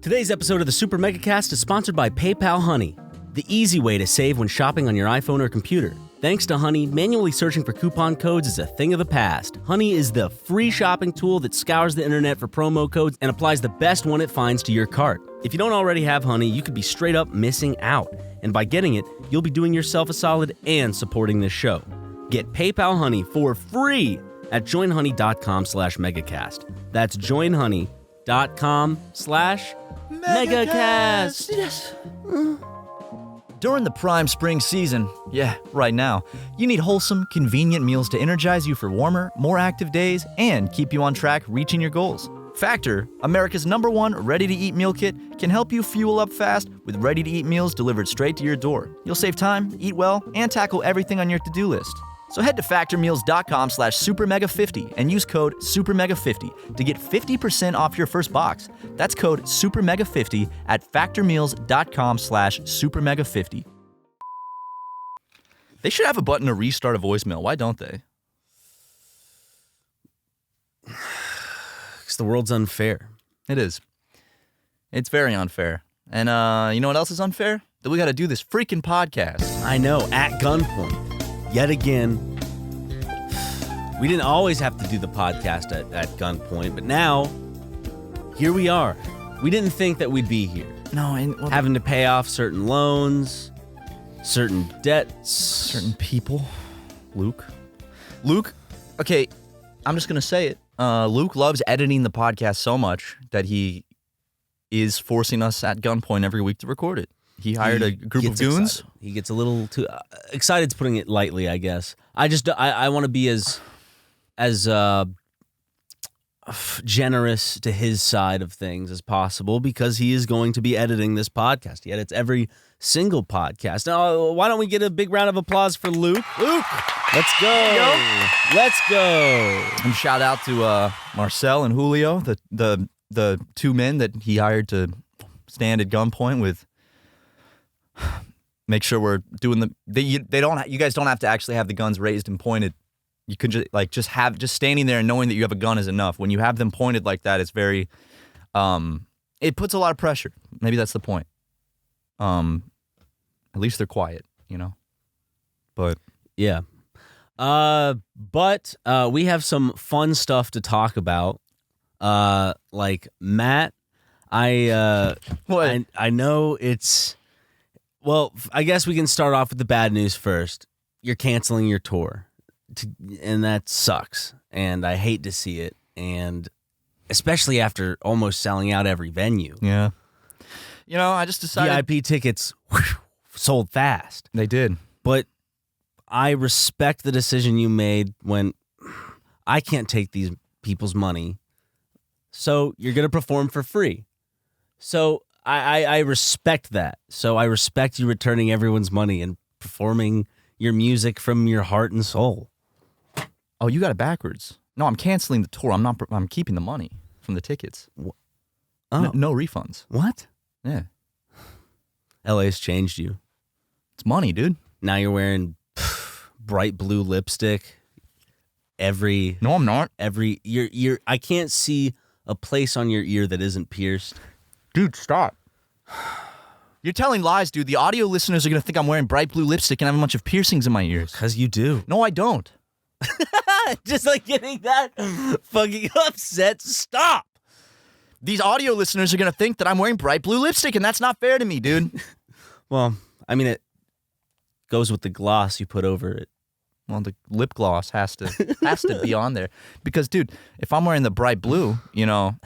Today's episode of the SuperMegaCast is sponsored by PayPal Honey, the easy way to save when shopping on your iPhone or computer. Thanks to Honey, manually searching for coupon codes is a thing of the past. Honey is the free shopping tool that scours the internet for promo codes and applies the best one it finds to your cart. If you don't already have Honey, you could be straight up missing out. And by getting it, you'll be doing yourself a solid and supporting this show. Get PayPal Honey for free at joinhoney.com/megacast. That's joinhoney.com/megacast. Yes. During the prime spring season, right now, you need wholesome, convenient meals to energize you for warmer, more active days and keep you on track reaching your goals. Factor, America's #1 ready-to-eat meal kit, can help you fuel up fast with ready-to-eat meals delivered straight to your door. You'll save time, eat well, and tackle everything on your to-do list. So head to factormeals.com/supermega50 and use code SuperMega50 to get 50% off your first box. That's code SuperMega50 at factormeals.com/supermega50. They should have a button to restart a voicemail. Why don't they? Because the world's unfair. It is. It's very unfair. And you know what else is unfair? That we got to do this freaking podcast. I know, at gunpoint. Yet again, we didn't always have to do the podcast at gunpoint, but now, here we are. We didn't think that we'd be here. No, having to pay off certain loans, certain debts. Certain people. Luke, okay, I'm just going to say it. Luke loves editing the podcast so much that he is forcing us at gunpoint every week to record it. He hired a group of goons. Excited. He gets a little too excited's putting it lightly, I guess. I want to be as generous to his side of things as possible because he is going to be editing this podcast. He edits every single podcast. Now, why don't we get a big round of applause for Luke? Luke, let's go. Let's go. And shout out to Marcel and Julio, the two men that he hired to stand at gunpoint with. Make sure we're doing you guys don't have to actually have the guns raised and pointed. You could just standing there and knowing that you have a gun is enough. When you have them pointed like that, it's very it puts a lot of pressure. Maybe that's the point. At least they're quiet, you know. But yeah. But we have some fun stuff to talk about. Like Matt, I know it's. Well, I guess we can start off with the bad news first. You're canceling your tour, and that sucks, and I hate to see it, and especially after almost selling out every venue. Yeah. You know, I just decided... VIP tickets sold fast. They did. But I respect the decision you made when I can't take these people's money, so you're going to perform for free. So... I respect that. So I respect you returning everyone's money and performing your music from your heart and soul. Oh, you got it backwards. No, I'm canceling the tour. I'm keeping the money from the tickets. Oh. No refunds. What? Yeah. LA's changed you. It's money, dude. Now you're wearing bright blue lipstick. No, I'm not. I can't see a place on your ear that isn't pierced. Dude, stop. You're telling lies, dude. The audio listeners are going to think I'm wearing bright blue lipstick and I have a bunch of piercings in my ears. Because you do. No, I don't. Just like getting that fucking upset. Stop. These audio listeners are going to think that I'm wearing bright blue lipstick, and that's not fair to me, dude. Well, I mean, it goes with the gloss you put over it. Well, the lip gloss has to be on there. Because, dude, if I'm wearing the bright blue, you know,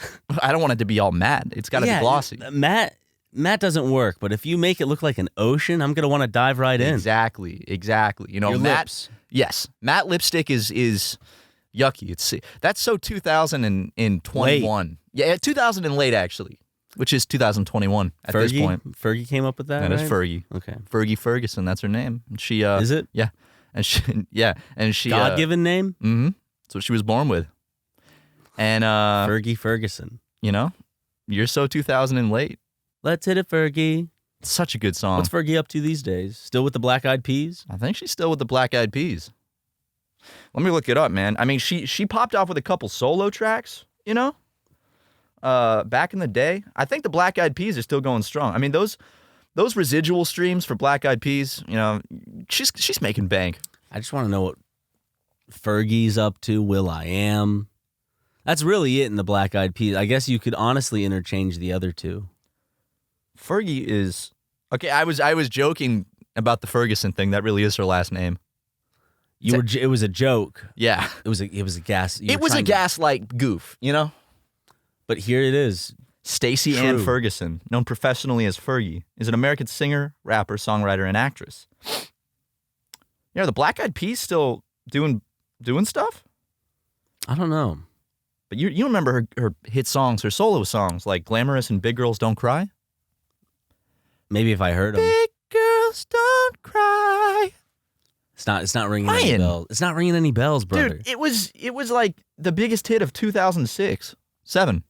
I don't want it to be all matte. It's got to be glossy. Matte doesn't work, but if you make it look like an ocean, I'm going to want to dive right in. Exactly. You know, your matte lips. Yes. Matte lipstick is yucky. That's so 2021. Late. Yeah, 2000 and late, actually. Which is 2021 at Fergie? this point. Fergie came up with that, That right? is Fergie. Okay. Fergie Ferguson, that's her name. And she Is it? Yeah. And she God-given name? Mm-hmm. That's what she was born with. And Fergie Ferguson. You know, you're so 2000 and late. Let's hit it, Fergie. Such a good song. What's Fergie up to these days? Still with the Black Eyed Peas? I think she's still with the Black Eyed Peas. Let me look it up, man. I mean, she popped off with a couple solo tracks, you know? back in the day, I think the Black Eyed Peas are still going strong. I mean, those residual streams for Black Eyed Peas, she's making bank. I just want to know what Fergie's up to, Will.i.am. That's really it in the Black Eyed Peas. I guess you could honestly interchange the other two. Fergie is... Okay, I was joking about the Ferguson thing. That really is her last name. It was a joke. Yeah. It was a gas. It was a gaslight goof, But here it is. Stacey Ann Ferguson, known professionally as Fergie, is an American singer, rapper, songwriter, and actress. Yeah, the Black Eyed Peas still doing stuff? I don't know. But you remember her hit songs, her solo songs, like Glamorous and Big Girls Don't Cry? Maybe if I heard them. Big Girls Don't Cry. It's not ringing any bells. It's not ringing any bells, brother. Dude, it was like the biggest hit of 2006, 7.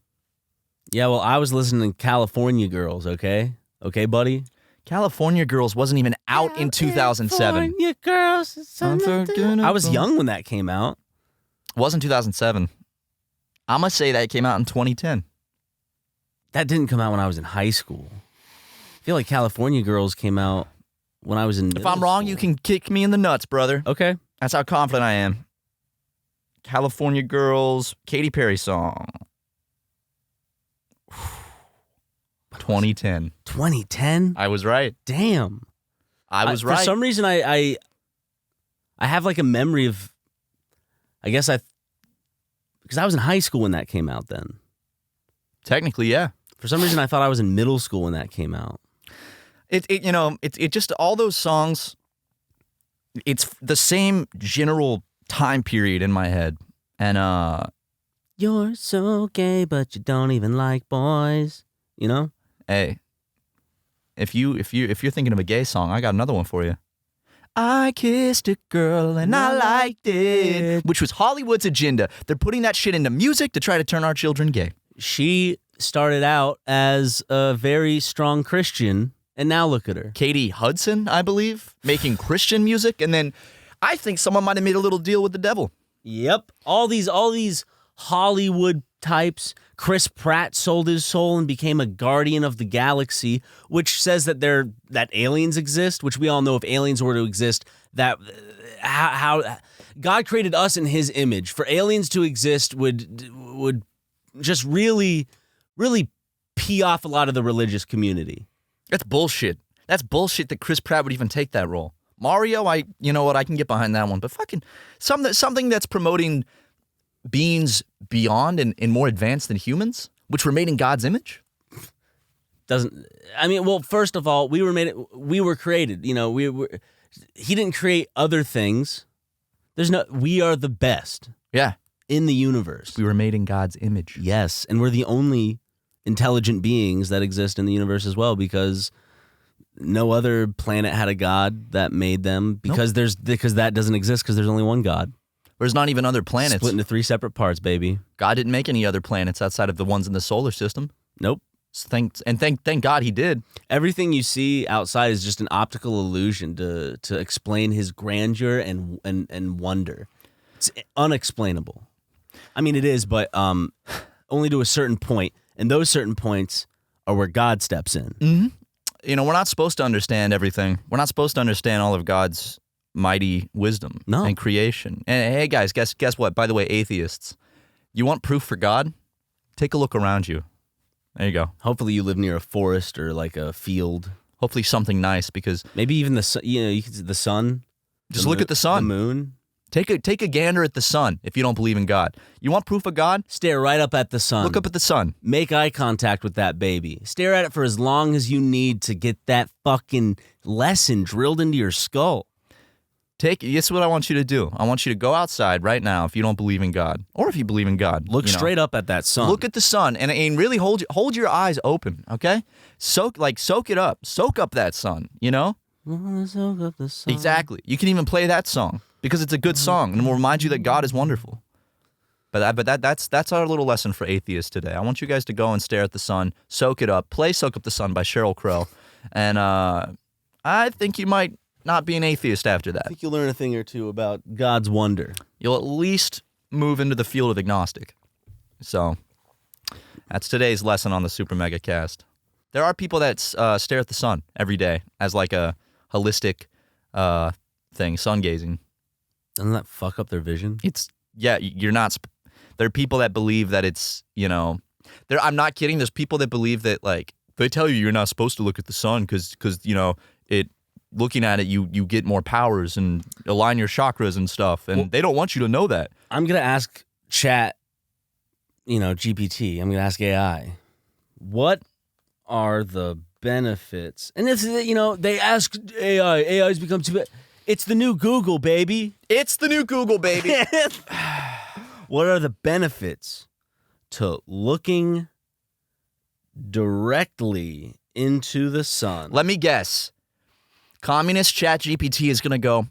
Yeah, well, I was listening to California Girls, okay? Okay, buddy? California Girls wasn't even out in 2007. California Girls. I was young when that came out. It wasn't 2007. I'm going to say that it came out in 2010. That didn't come out when I was in high school. I feel like California Girls came out when I was in middle If I'm wrong, school. you can kick me in the nuts, brother. Okay. That's how confident I am. California Girls, Katy Perry song. 2010. 2010? I was right. Damn. I was right. For some reason, I have like a memory of, because I was in high school when that came out then. Technically, yeah. For some reason, I thought I was in middle school when that came out. It just all those songs. It's the same general time period in my head, and You're so gay, but you don't even like boys. Hey, if you're thinking of a gay song, I got another one for you. I kissed a girl and I liked it, which was Hollywood's agenda. They're putting that shit into music to try to turn our children gay. She started out as a very strong Christian, and now look at her. Katie Hudson, I believe, making Christian music, and then I think someone might have made a little deal with the devil. Yep. All these Hollywood types. Chris Pratt sold his soul and became a guardian of the galaxy, which says that that aliens exist, which we all know if aliens were to exist, that how God created us in his image. For aliens to exist would just really, really pee off a lot of the religious community. That's bullshit. That's bullshit that Chris Pratt would even take that role. Mario, I can get behind that one. But fucking something that's promoting beings beyond and more advanced than humans, which were made in God's image? First of all, we were created. He didn't create other things. We are the best. Yeah. In the universe. We were made in God's image. Yes, and we're the only intelligent beings that exist in the universe as well, because no other planet had a god that made them, because that doesn't exist, because there's only one God. There's not even other planets. Split into 3 separate parts, baby. God didn't make any other planets outside of the ones in the solar system. Nope. Thank God he did. Everything you see outside is just an optical illusion to explain his grandeur and wonder. It's unexplainable. I mean, it is, but only to a certain point. And those certain points are where God steps in. Mm-hmm. We're not supposed to understand everything. We're not supposed to understand all of God's mighty wisdom and creation. And hey, guys, guess what? By the way, atheists, you want proof for God? Take a look around you. There you go. Hopefully you live near a forest or like a field. Hopefully something nice, because maybe even the sun, you can see the sun. Just look at the sun. The moon. Take a gander at the sun if you don't believe in God. You want proof of God? Stare right up at the sun. Look up at the sun. Make eye contact with that baby. Stare at it for as long as you need to get that fucking lesson drilled into your skull. Guess what I want you to do? I want you to go outside right now if you don't believe in God. Or if you believe in God. Look straight up at that sun. Look at the sun and really hold your eyes open, okay? Soak it up. Soak up that sun, Soak up the sun. Exactly. You can even play that song because it's a good song and will remind you that God is wonderful. But that's our little lesson for atheists today. I want you guys to go and stare at the sun, soak it up, play Soak Up the Sun by Sheryl Crow. And I think you might not be an atheist after that. I think you'll learn a thing or two about God's wonder. You'll at least move into the field of agnostic. So, That's today's lesson on the SuperMegaCast. There are people that stare at the sun every day as like a holistic thing, sun gazing. Doesn't that fuck up their vision? You're not. There are people that believe that it's, I'm not kidding. There's people that believe that, like, they tell you you're not supposed to look at the sun because looking at it, you get more powers and align your chakras and stuff. And they don't want you to know that. I'm going to ask chat, GPT. I'm going to ask AI, what are the benefits? And this is, they ask AI. AI's become too bad. It's the new Google, baby. It's the new Google, baby. What are the benefits to looking directly into the sun? Let me guess. Communist ChatGPT is going to go,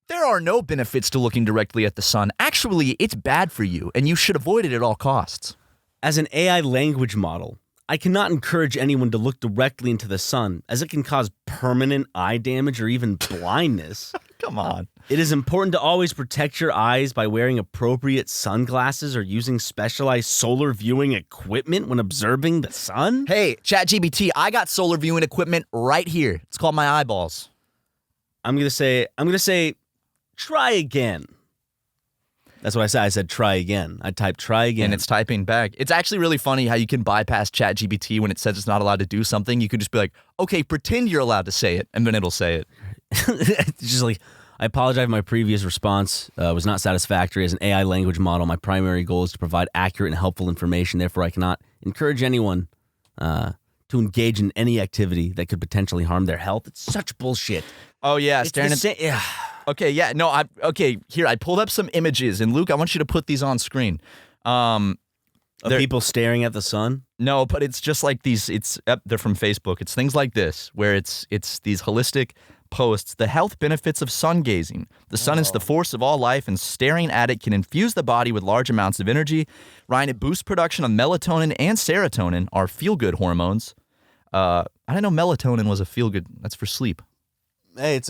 there are no benefits to looking directly at the sun. Actually, it's bad for you, and you should avoid it at all costs. As an AI language model, I cannot encourage anyone to look directly into the sun, as it can cause permanent eye damage or even blindness. Come on. It is important to always protect your eyes by wearing appropriate sunglasses or using specialized solar viewing equipment when observing the sun. Hey, ChatGPT, I got solar viewing equipment right here. It's called my eyeballs. I'm gonna say, try again. That's what I said. I said try again. I typed try again. And it's typing back. It's actually really funny how you can bypass ChatGPT when it says it's not allowed to do something. You could just be like, okay, pretend you're allowed to say it, and then it'll say it. It's just like, I apologize. My previous response was not satisfactory. As an AI language model, my primary goal is to provide accurate and helpful information. Therefore, I cannot encourage anyone to engage in any activity that could potentially harm their health. It's such bullshit. Oh, yeah. Yeah. Okay, yeah. No, here, I pulled up some images. And, Luke, I want you to put these on screen. Of people staring at the sun? No, but it's just like these. They're from Facebook. It's things like this, where it's these holistic posts. The health benefits of sun gazing. The sun is the force of all life, and staring at it can infuse the body with large amounts of energy. Ryan, it boosts production of melatonin and serotonin, our feel-good hormones. I didn't know melatonin was a feel-good. That's for sleep. Hey,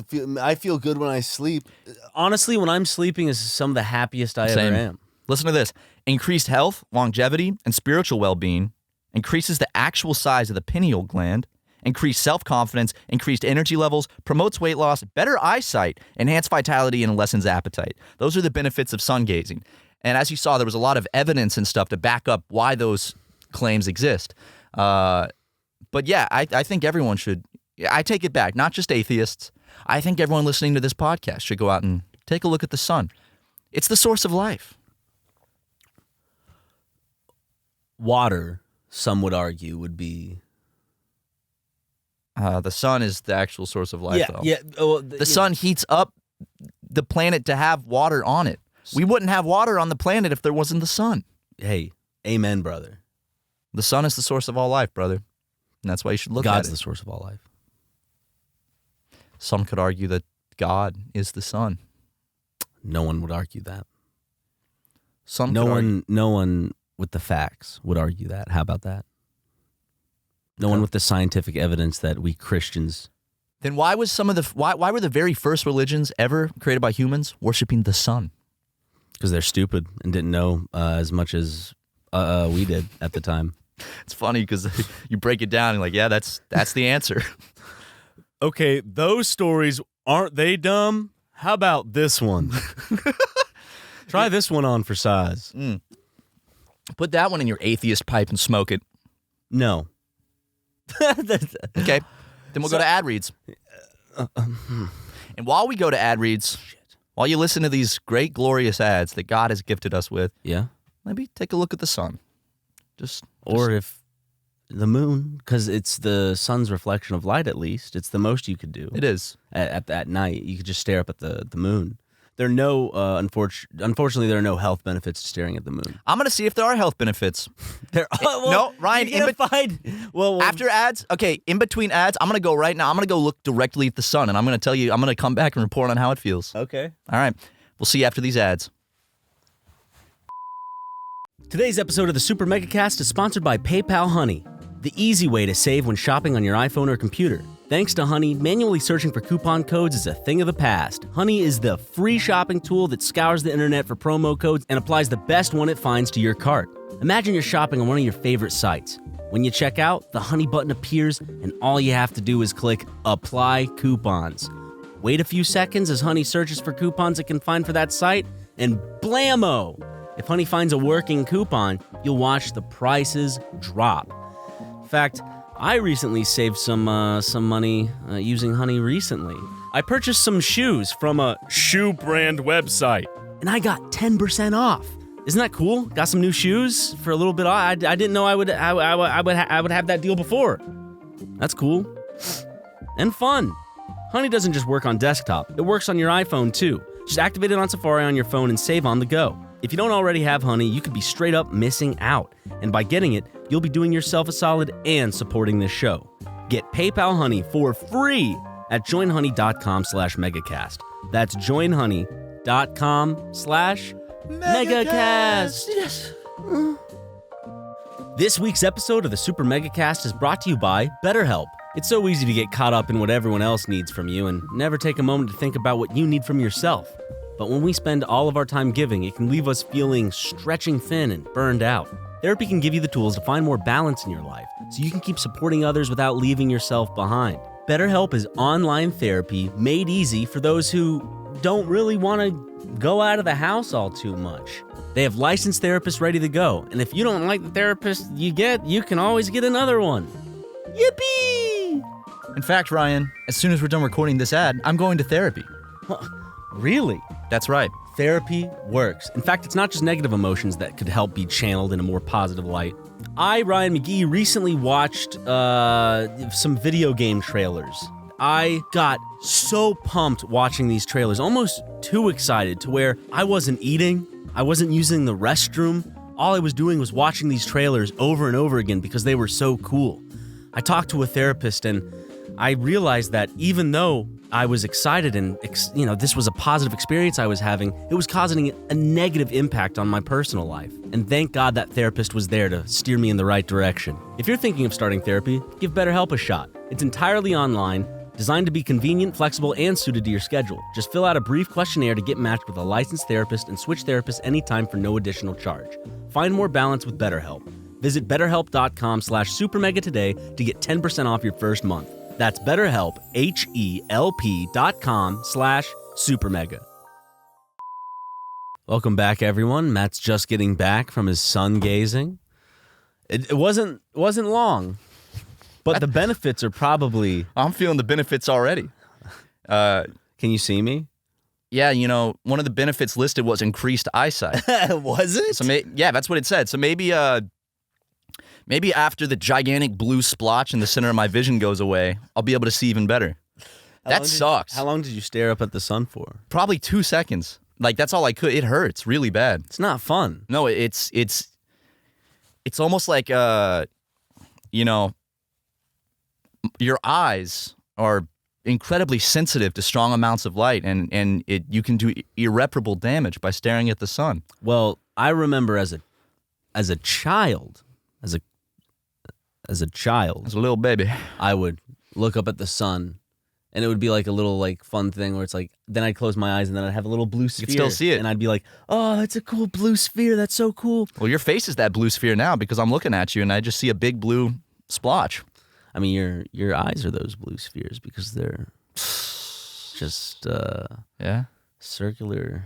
I feel good when I sleep. Honestly, when I'm sleeping is some of the happiest I ever am. Listen to this. Increased health, longevity, and spiritual well-being. Increases the actual size of the pineal gland. Increased self-confidence, increased energy levels, promotes weight loss, better eyesight, enhanced vitality, and lessens appetite. Those are the benefits of sun gazing. And as you saw, there was a lot of evidence and stuff to back up why those claims exist. But yeah, I think everyone should. I take it back. Not just atheists. I think everyone listening to this podcast should go out and take a look at the sun. It's the source of life. Water, some would argue, would be... The sun is the actual source of life, though. Yeah. The sun heats up the planet to have water on it. We wouldn't have water on the planet if there wasn't the sun. Hey, amen, brother. The sun is the source of all life, brother. And that's why you should look at it. God's the source of all life. Some could argue that God is the sun. No one would argue that. No one with the facts would argue that. How about that? No one with the scientific evidence that we Christians. Then why was why were the very first religions ever created by humans worshiping the sun? Because they're stupid and didn't know as much as we did at the time. It's funny because you break it down and like, yeah, that's the answer. Okay, those stories, aren't they dumb? How about this one? Try this one on for size. Put that one in your atheist pipe and smoke it. No. Okay, then we'll go to ad reads. And while we go to ad reads, while you listen to these great, glorious ads that God has gifted us with, maybe take a look at the sun. Or if the moon, because it's the sun's reflection of light. At least it's the most you could do. It is at night. You could just stare up at the moon. There are no unfortunately there are no health benefits to staring at the moon. I'm gonna see if there are health benefits. No, Ryan. After ads, okay. In between ads, I'm gonna go right now. I'm gonna go look directly at the sun, and I'm gonna tell you. I'm gonna come back and report on how it feels. Okay. All right. We'll see you after these ads. Today's episode of the SuperMegaCast is sponsored by PayPal Honey, the easy way to save when shopping on your iPhone or computer. Thanks to Honey, manually searching for coupon codes is a thing of the past. Honey is the free shopping tool that scours the internet for promo codes and applies the best one it finds to your cart. Imagine you're shopping on one of your favorite sites. When you check out, the Honey button appears, and all you have to do is click Apply Coupons. Wait a few seconds as Honey searches for coupons it can find for that site, and blammo! If Honey finds a working coupon, you'll watch the prices drop. In fact, I recently saved some money using Honey recently. I purchased some shoes from a shoe brand website, and I got 10% off. Isn't that cool? Got some new shoes for a little bit off. I didn't know I would have that deal before. That's cool and fun. Honey doesn't just work on desktop. It works on your iPhone too. Just activate it on Safari on your phone and save on the go. If you don't already have Honey, you could be straight up missing out. And by getting it, you'll be doing yourself a solid and supporting this show. Get PayPal Honey for free at joinhoney.com/megacast. That's joinhoney.com/megacast. Yes. This week's episode of the SuperMegaCast is brought to you by BetterHelp. It's so easy to get caught up in what everyone else needs from you and never take a moment to think about what you need from yourself. But when we spend all of our time giving, it can leave us feeling stretching thin and burned out. Therapy can give you the tools to find more balance in your life so you can keep supporting others without leaving yourself behind. BetterHelp is online therapy made easy for those who don't really want to go out of the house all too much. They have licensed therapists ready to go, and if you don't like the therapist you get, you can always get another one. Yippee! In fact, Ryan, as soon as we're done recording this ad, I'm going to therapy. Really? That's right. Therapy works. In fact, it's not just negative emotions that could help be channeled in a more positive light. I, Ryan McGee, recently watched some video game trailers. I got so pumped watching these trailers, almost too excited to where I wasn't eating, I wasn't using the restroom. All I was doing was watching these trailers over and over again because they were so cool. I talked to a therapist and I realized that even though I was excited and, this was a positive experience I was having, it was causing a negative impact on my personal life. And thank God that therapist was there to steer me in the right direction. If you're thinking of starting therapy, give BetterHelp a shot. It's entirely online, designed to be convenient, flexible, and suited to your schedule. Just fill out a brief questionnaire to get matched with a licensed therapist and switch therapists anytime for no additional charge. Find more balance with BetterHelp. Visit BetterHelp.com/SuperMega today to get 10% off your first month. That's BetterHelp, HELP.com/SuperMega. Welcome back, everyone. Matt's just getting back from his sun gazing. It wasn't long, but the benefits are probably... I'm feeling the benefits already. Can you see me? Yeah, one of the benefits listed was increased eyesight. Was it? So yeah, that's what it said. So maybe after the gigantic blue splotch in the center of my vision goes away, I'll be able to see even better. That sucks. How long did you stare up at the sun for? Probably 2 seconds. Like, that's all I could. It hurts really bad. It's not fun. No, it's almost like, your eyes are incredibly sensitive to strong amounts of light, and you can do irreparable damage by staring at the sun. Well, I remember as a child, as a little baby, I would look up at the sun, and it would be like a little fun thing where it's like, then I'd close my eyes and then I'd have a little blue sphere. You could still see it. And I'd be like, oh, it's a cool blue sphere. That's so cool. Well, your face is that blue sphere now because I'm looking at you and I just see a big blue splotch. I mean, your eyes are those blue spheres because they're just circular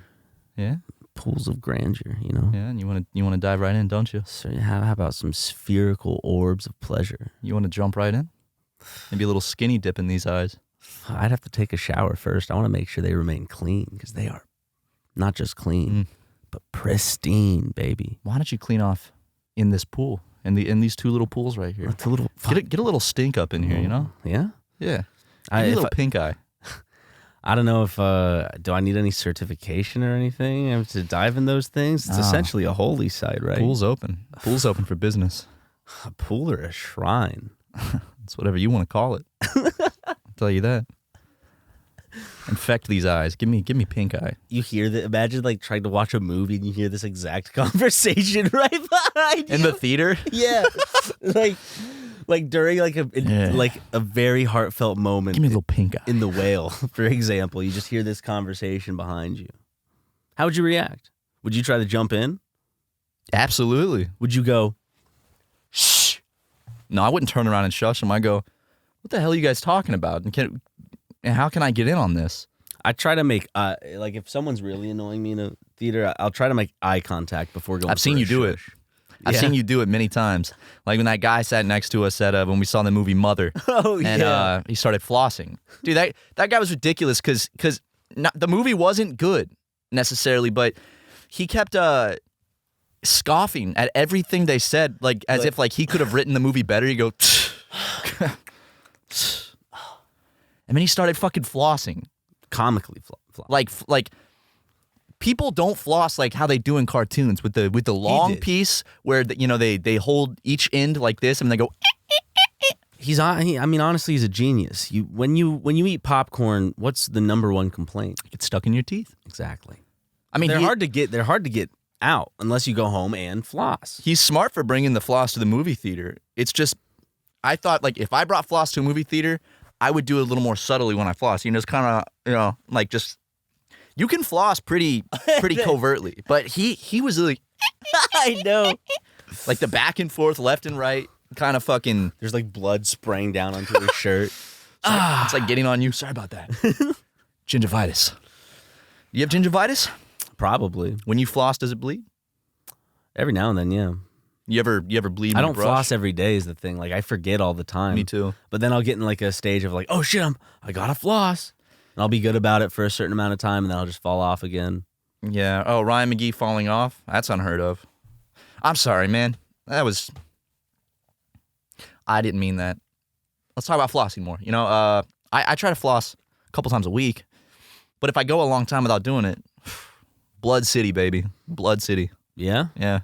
pools of grandeur, Yeah, and you want to dive right in, don't you? So how about some spherical orbs of pleasure? You want to jump right in? Maybe a little skinny dip in these eyes. I'd have to take a shower first. I want to make sure they remain clean because they are not just clean, but pristine, baby. Why don't you clean off in this pool, in these two little pools right here? It's a little get a little stink up in here, Yeah? Yeah. A little pink eye. I don't know if, do I need any certification or anything? I have to dive in those things? It's essentially a holy site, right? Pool's open. Pool's open for business. A pool or a shrine? It's whatever you want to call it. I'll tell you that. Infect these eyes. Give me pink eye. You hear that? Imagine trying to watch a movie and you hear this exact conversation right behind you. In the theater? Yeah. Like during a very heartfelt moment. Give me a little pink eye. In The Whale, for example, you just hear this conversation behind you. How would you react? Would you try to jump in? Absolutely. Would you go, Shh. No, I wouldn't turn around and shush them. I go, what the hell are you guys talking about? And how can I get in on this? I try to make, like if someone's really annoying me in a theater, I'll try to make eye contact before going. I've seen you do it. I've seen you do it many times. Like when that guy sat next to us at when we saw the movie Mother. And he started flossing. Dude, that guy was ridiculous because the movie wasn't good necessarily, but he kept scoffing at everything they said, like as if like he could have written the movie better. You go, and then he started fucking flossing, comically floss. Like people don't floss like how they do in cartoons with the long piece where they hold each end like this and they go. I mean, honestly, he's a genius. When you eat popcorn, what's the number one complaint? It gets stuck in your teeth. Exactly. I mean, they're hard to get out unless you go home and floss. He's smart for bringing the floss to the movie theater. It's just, I thought like if I brought floss to a movie theater, I would do it a little more subtly when I floss. Just kind of, like just, you can floss pretty covertly, but he was like, I know, like the back and forth, left and right, kind of fucking. There's like blood spraying down onto his shirt. It's like getting on you. Sorry about that. Gingivitis. You have gingivitis? Probably. When you floss, does it bleed? Every now and then, yeah. You ever bleed? I don't floss every day is the thing. Like I forget all the time. Me too. But then I'll get in like a stage of like, oh shit, I gotta floss, and I'll be good about it for a certain amount of time, and then I'll just fall off again. Yeah. Oh, Ryan McGee falling off? That's unheard of. I'm sorry, man. I didn't mean that. Let's talk about flossing more. I try to floss a couple times a week, but if I go a long time without doing it, Blood City, baby. Blood City. Yeah? Yeah.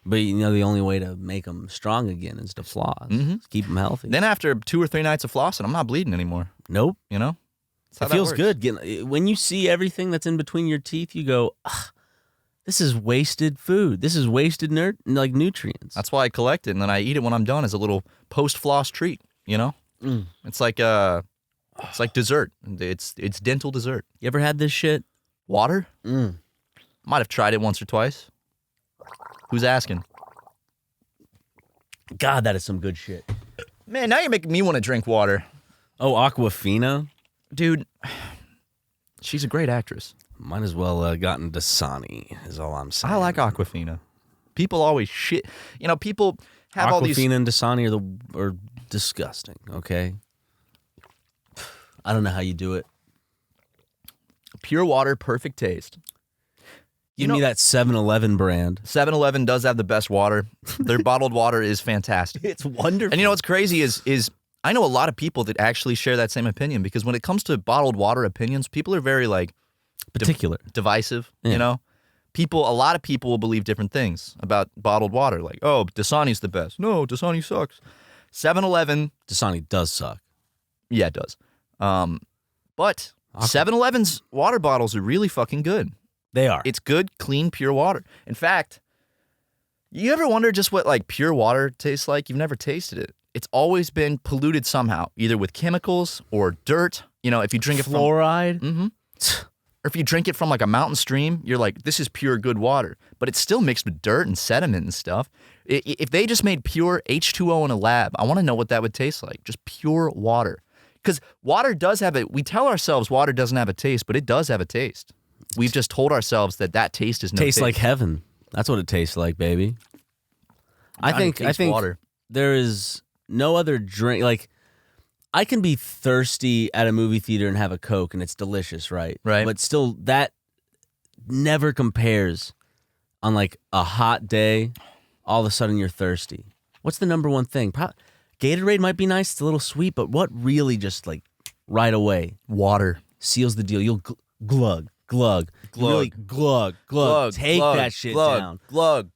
But the only way to make them strong again is to floss. Mm-hmm. Keep them healthy. Then after 2 or 3 nights of flossing, I'm not bleeding anymore. Nope. It feels good. When you see everything that's in between your teeth, you go, this is wasted food. This is wasted nutrients. That's why I collect it, and then I eat it when I'm done as a little post-floss treat, It's like dessert. It's dental dessert. You ever had this shit? Water? Might have tried it once or twice. Who's asking? God, that is some good shit. Man, now you're making me want to drink water. Oh, Aquafina? Dude, she's a great actress. Might as well gotten Dasani, is all I'm saying. I like Aquafina. People always shit. People have all these... Aquafina and Dasani are disgusting, okay? I don't know how you do it. Pure water, perfect taste. Give me that 7-Eleven brand. 7-Eleven does have the best water. Their bottled water is fantastic. It's wonderful. And what's crazy is I know a lot of people that actually share that same opinion, because when it comes to bottled water opinions, people are very particular, divisive. Yeah. A lot of people will believe different things about bottled water. Like, oh, Dasani's the best. No, Dasani sucks. 7-Eleven. Dasani does suck. Yeah, it does. But 7-Eleven's water bottles are really fucking good. They are. It's good, clean, pure water. In fact, you ever wonder just what pure water tastes like? You've never tasted it. It's always been polluted somehow, either with chemicals or dirt. If you drink it from fluoride. Mm-hmm. Or if you drink it from a mountain stream, you're like, this is pure good water. But it's still mixed with dirt and sediment and stuff. If they just made pure H2O in a lab, I want to know what that would taste like. Just pure water. Because water does have we tell ourselves water doesn't have a taste, but it does have a taste. We've just told ourselves that taste is no taste. Tastes like heaven. That's what it tastes like, baby. I think water. There is no other drink. I can be thirsty at a movie theater and have a Coke, and it's delicious, right? Right. But still, that never compares on a hot day. All of a sudden, you're thirsty. What's the number one thing? Gatorade might be nice. It's a little sweet, but what really just right away? Water. Seals the deal. You'll glug. Glug. Really glug. Take that shit down. Glug.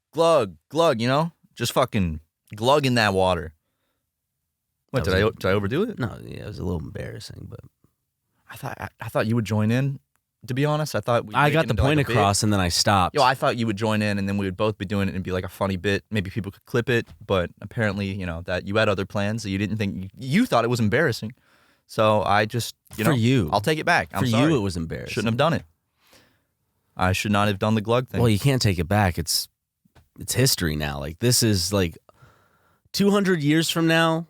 Just fucking glug in that water. What, did I overdo it? No, yeah, it was a little embarrassing, but I thought you would join in. To be honest, I thought I got the point across and then I stopped. I thought you would join in and then we would both be doing it and be like a funny bit. Maybe people could clip it, but apparently, that you had other plans that you didn't think you thought it was embarrassing. So I just, for you, I'll take it back. I'm sorry. For you, it was embarrassing. Shouldn't have done it. I should not have done the glug thing. Well, you can't take it back. It's it's history now. Like, this is like 200 years from now,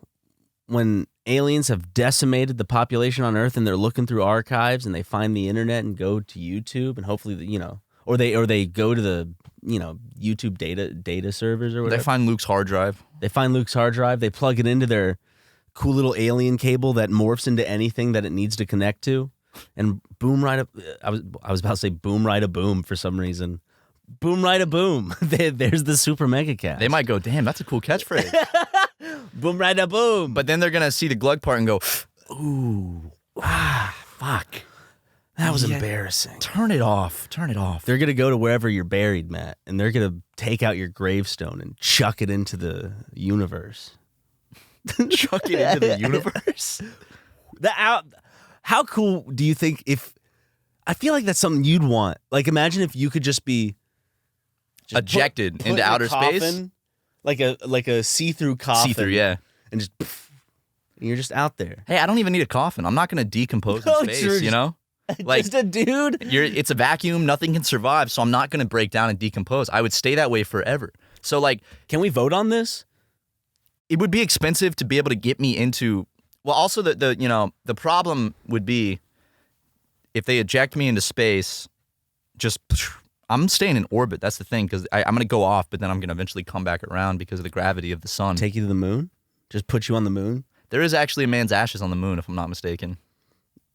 when aliens have decimated the population on Earth and they're looking through archives and they find the internet and go to YouTube and hopefully, or they go to the, YouTube data servers or whatever. They find Luke's hard drive. They plug it into their cool little alien cable that morphs into anything that it needs to connect to, and boom, right up. I was about to say boom, right a boom for some reason. Boom, right a boom. There's the SuperMegaCast. They might go, damn, that's a cool catchphrase. Boom, right a boom. But then they're going to see the glug part and go, ooh, fuck. That was embarrassing. Turn it off. They're going to go to wherever you're buried, Matt, and they're going to take out your gravestone and chuck it into the universe. Chuck it into the universe? How cool do you think I feel like that's something you'd want. Like, imagine if you could just be ejected put into in a outer coffin, space? Like a see-through coffin. See-through, yeah. And just, and you're just out there. Hey, I don't even need a coffin. I'm not going to decompose in space, you know? Like, just a dude. It's a vacuum. Nothing can survive, so I'm not going to break down and decompose. I would stay that way forever. So, like... Can we vote on this? It would be expensive to be able to get me into... Well, also, the problem would be if they eject me into space, just... I'm staying in orbit. That's the thing, because I'm going to go off, but then I'm going to eventually come back around because of the gravity of the sun. Take you to the moon? Just put you on the moon? There is actually a man's ashes on the moon, if I'm not mistaken.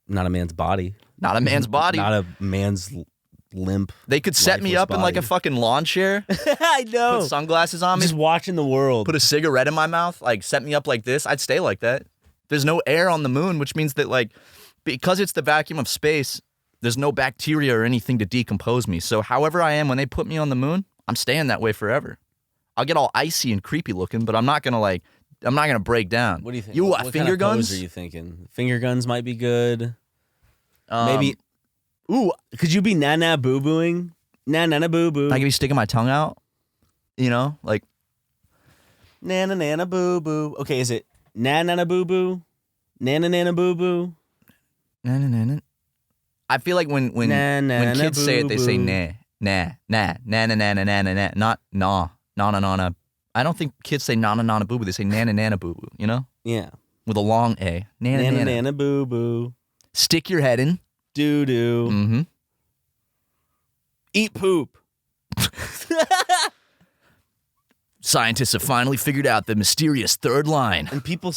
Not a man's body. Not a man's body. Not a man's limp. They could set me up in like a fucking lawn chair. I know. Put sunglasses on me. Just watching the world. Put a cigarette in my mouth. Like, set me up like this. I'd stay like that. There's no air on the moon, which means that, like, because it's the vacuum of space, there's no bacteria or anything to decompose me. So however I am when they put me on the moon, I'm staying that way forever. I'll get all icy and creepy looking, but I'm not gonna break down. What do you think? You what finger kind of guns? pose are you thinking? Finger guns might be good. Maybe. Ooh, could you be na boo booing? Na boo boo. I could be sticking my tongue out. You know, like na boo boo. Okay, is it na boo boo? Na boo boo. Na. I feel like when kids say it, they say nah, not na. I don't think kids say na boo boo. They say na boo boo. You know? Yeah. With a long A. Na boo boo. Stick your head in. Doo doo. Mm-hmm. Eat poop. Scientists have finally figured out the mysterious third line. And people are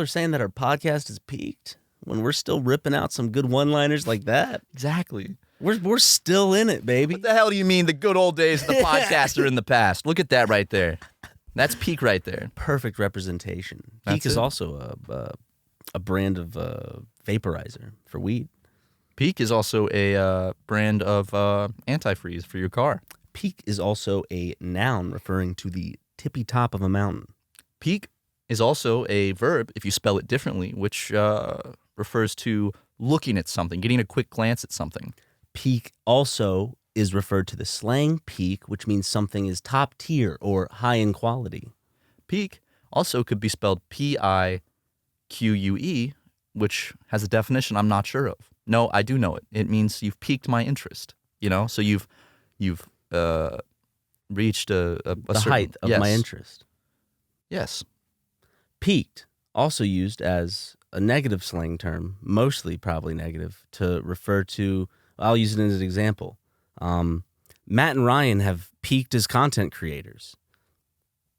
saying that our podcast has peaked when we're still ripping out some good one-liners like that. Exactly. We're still in it, baby. What the hell do you mean the good old days of the podcast are in the past? Look at that right there. That's peak right there. Perfect representation. Peak is also a brand of vaporizer for weed. Peak is also a brand of antifreeze for your car. Peak is also a noun referring to the tippy top of a mountain. Peak is also a verb, if you spell it differently, which refers to looking at something, getting a quick glance at something. Peak also is referred to the slang peak, which means something is top tier or high in quality. Peak also could be spelled Pique, which has a definition I'm not sure of. No, I do know it. It means you've piqued my interest. You know, so you've reached a certain height of my interest. Yes. Peaked, also used as a negative slang term, mostly probably negative, to refer to, I'll use it as an example. Matt and Ryan have peaked as content creators.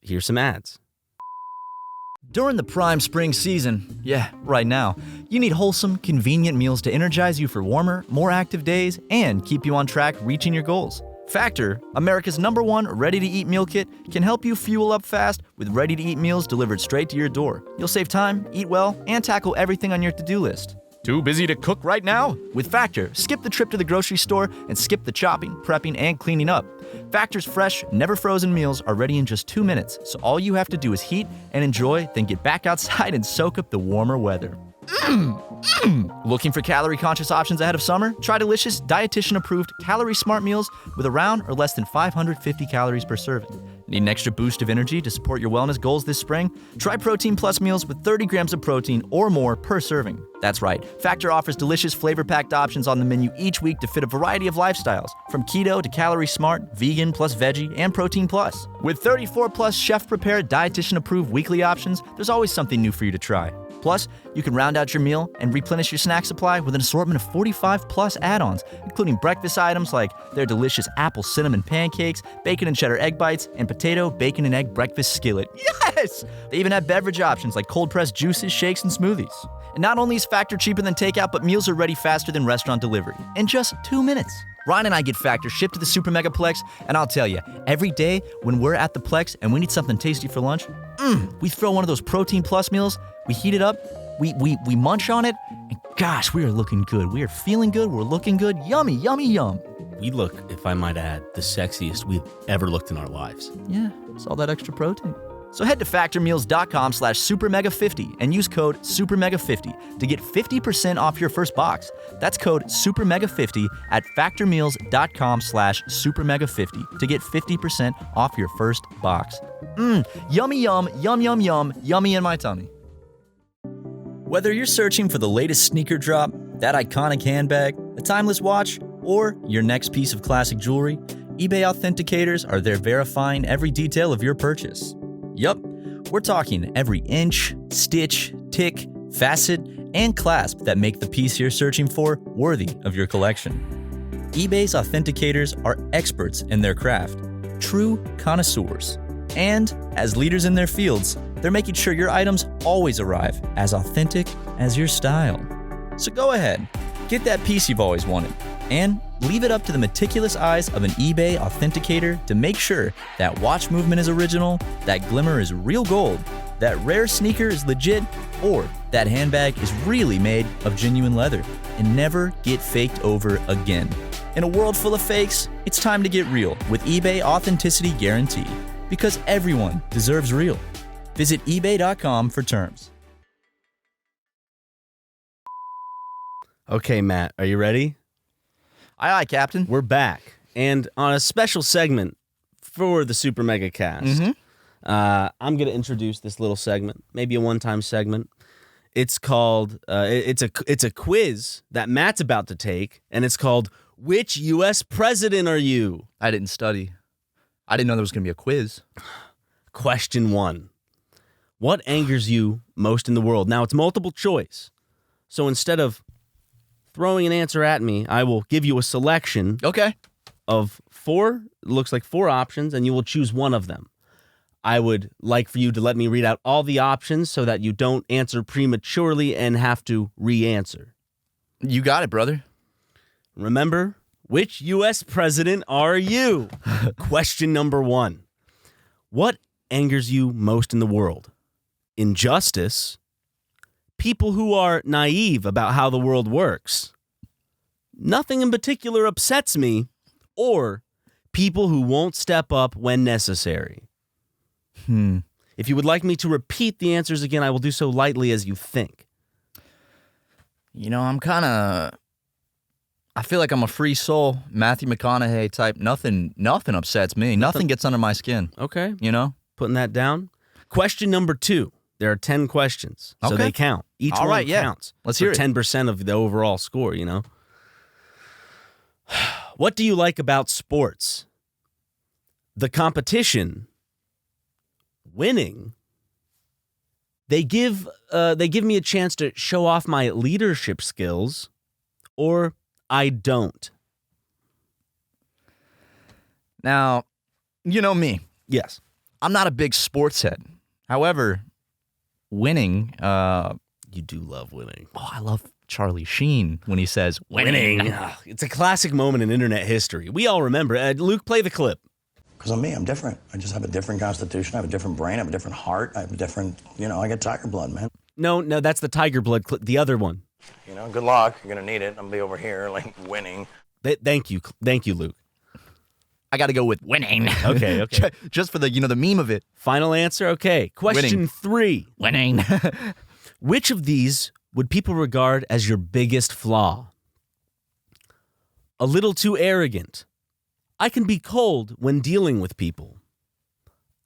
Here's some ads. During the prime spring season, yeah, right now, you need wholesome, convenient meals to energize you for warmer, more active days and keep you on track reaching your goals. Factor, America's #1 ready-to-eat meal kit, can help you fuel up fast with ready-to-eat meals delivered straight to your door. You'll save time, eat well, and tackle everything on your to-do list. Too busy to cook right now? With Factor, skip the trip to the grocery store and skip the chopping, prepping, and cleaning up. Factor's fresh, never frozen meals are ready in just 2 minutes, so all you have to do is heat and enjoy, then get back outside and soak up the warmer weather. Looking for calorie-conscious options ahead of summer? Try delicious, dietitian-approved, calorie-smart meals with around or less than 550 calories per serving. Need an extra boost of energy to support your wellness goals this spring? Try Protein Plus meals with 30 grams of protein or more per serving. That's right, Factor offers delicious flavor-packed options on the menu each week to fit a variety of lifestyles, from keto to calorie smart, vegan plus veggie, and protein plus. With 34 plus chef-prepared, dietitian-approved weekly options, there's always something new for you to try. Plus, you can round out your meal and replenish your snack supply with an assortment of 45 plus add-ons, including breakfast items like their delicious apple cinnamon pancakes, bacon and cheddar egg bites, and potato, bacon, and egg breakfast skillet. Yes! They even have beverage options like cold-pressed juices, shakes, and smoothies. And not only is Factor cheaper than takeout, but meals are ready faster than restaurant delivery in just 2 minutes. Ryan and I get Factor shipped to the SuperMegaPlex, and I'll tell you, every day when we're at the Plex and we need something tasty for lunch, we throw one of those Protein Plus meals, we heat it up, we munch on it, and gosh, we are looking good. We are feeling good, we're looking good. Yummy, yummy, yum. We look, if I might add, the sexiest we've ever looked in our lives. Yeah, it's all that extra protein. So head to factormeals.com/supermega50 and use code supermega50 to get 50% off your first box. That's code supermega50 at factormeals.com/supermega50 to get 50% off your first box. Yummy yum, yum yum yum, yummy in my tummy. Whether you're searching for the latest sneaker drop, that iconic handbag, a timeless watch, or your next piece of classic jewelry, eBay authenticators are there verifying every detail of your purchase. Yup, we're talking every inch, stitch, tick, facet, and clasp that make the piece you're searching for worthy of your collection. eBay's authenticators are experts in their craft, true connoisseurs. And as leaders in their fields, they're making sure your items always arrive as authentic as your style. So go ahead, get that piece you've always wanted, and leave it up to the meticulous eyes of an eBay authenticator to make sure that watch movement is original, that glimmer is real gold, that rare sneaker is legit, or that handbag is really made of genuine leather and never get faked over again. In a world full of fakes, it's time to get real with eBay Authenticity Guarantee, because everyone deserves real. Visit ebay.com for terms. Okay, Matt, are you ready? Aye, Captain. We're back, and on a special segment for the SuperMegaCast, I'm going to introduce this little segment, maybe a one-time segment. It's called, it's a quiz that Matt's about to take, and it's called, Which U.S. President Are You? I didn't study. I didn't know there was going to be a quiz. Question 1. What angers you most in the world? Now, it's multiple choice, so instead of throwing an answer at me, I will give you a selection of 4, looks like 4 options, and you will choose one of them. I would like for you to let me read out all the options so that you don't answer prematurely and have to re-answer. You got it, brother. Remember, which U.S. president are you? Question number 1. What angers you most in the world? Injustice? People who are naive about how the world works? Nothing in particular upsets me, or people who won't step up when necessary? If you would like me to repeat the answers again, I will do so lightly as you think. You know, I feel like I'm a free soul, Matthew McConaughey type. Nothing upsets me. Nothing gets under my skin. Okay. You know? Putting that down. Question number 2. There are 10 questions, so they count. Each one counts. Let's hear it. 10% of the overall score, you know? What do you like about sports? The competition, winning. They give me a chance to show off my leadership skills, or I don't. Now, you know me. Yes. I'm not a big sports head. However, winning, you do love winning. Oh, I love Charlie Sheen when he says winning. It's a classic moment in internet history. We all remember. Luke, play the clip. Because I'm me, I'm different. I just have a different constitution, I have a different brain, I have a different heart, I have a different, I get tiger blood, man. No, that's the tiger blood clip, the other one. Good luck, you're gonna need it. I'm gonna be over here, winning. Thank you, Luke. I gotta go with winning. Okay. Just for the, the meme of it. Final answer, okay. Question 3. Winning. Which of these would people regard as your biggest flaw? A little too arrogant. I can be cold when dealing with people.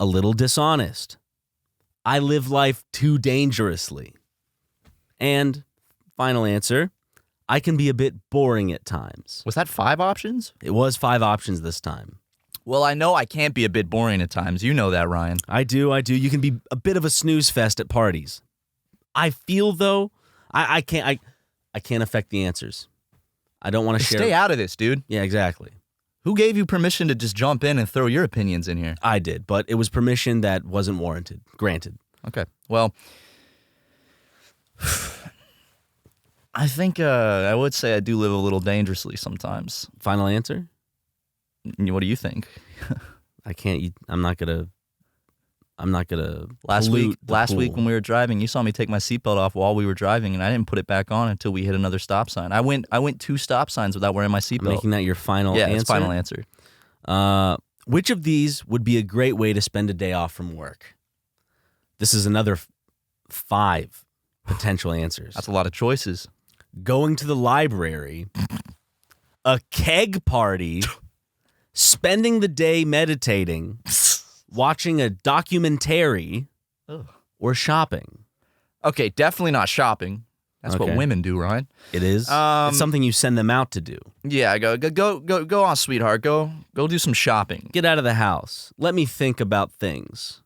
a little dishonest. I live life too dangerously. And final answer, I can be a bit boring at times. Was that 5 options? It was 5 options this time. Well, I know I can't be a bit boring at times. You know that, Ryan. I do. You can be a bit of a snooze fest at parties. I feel, though, I can't affect the answers. I don't want to share. Stay out of this, dude. Yeah, exactly. Who gave you permission to just jump in and throw your opinions in here? I did, but it was permission that wasn't warranted. Granted. Okay. Well, I think I would say I do live a little dangerously sometimes. Final answer? What do you think? I can't. I'm not gonna. Last week pool. when we were driving, you saw me take my seatbelt off while we were driving, and I didn't put it back on until we hit another stop sign. I went 2 stop signs without wearing my seatbelt. Making that your final answer? Yeah, it's final answer. Which of these would be a great way to spend a day off from work? This is another 5 potential answers. That's a lot of choices. Going to the library, a keg party, spending the day meditating, watching a documentary, or shopping. Okay, definitely not shopping. That's what women do, Ryan. It is. It's something you send them out to do. Yeah, go on, sweetheart. Go do some shopping. Get out of the house. Let me think about things.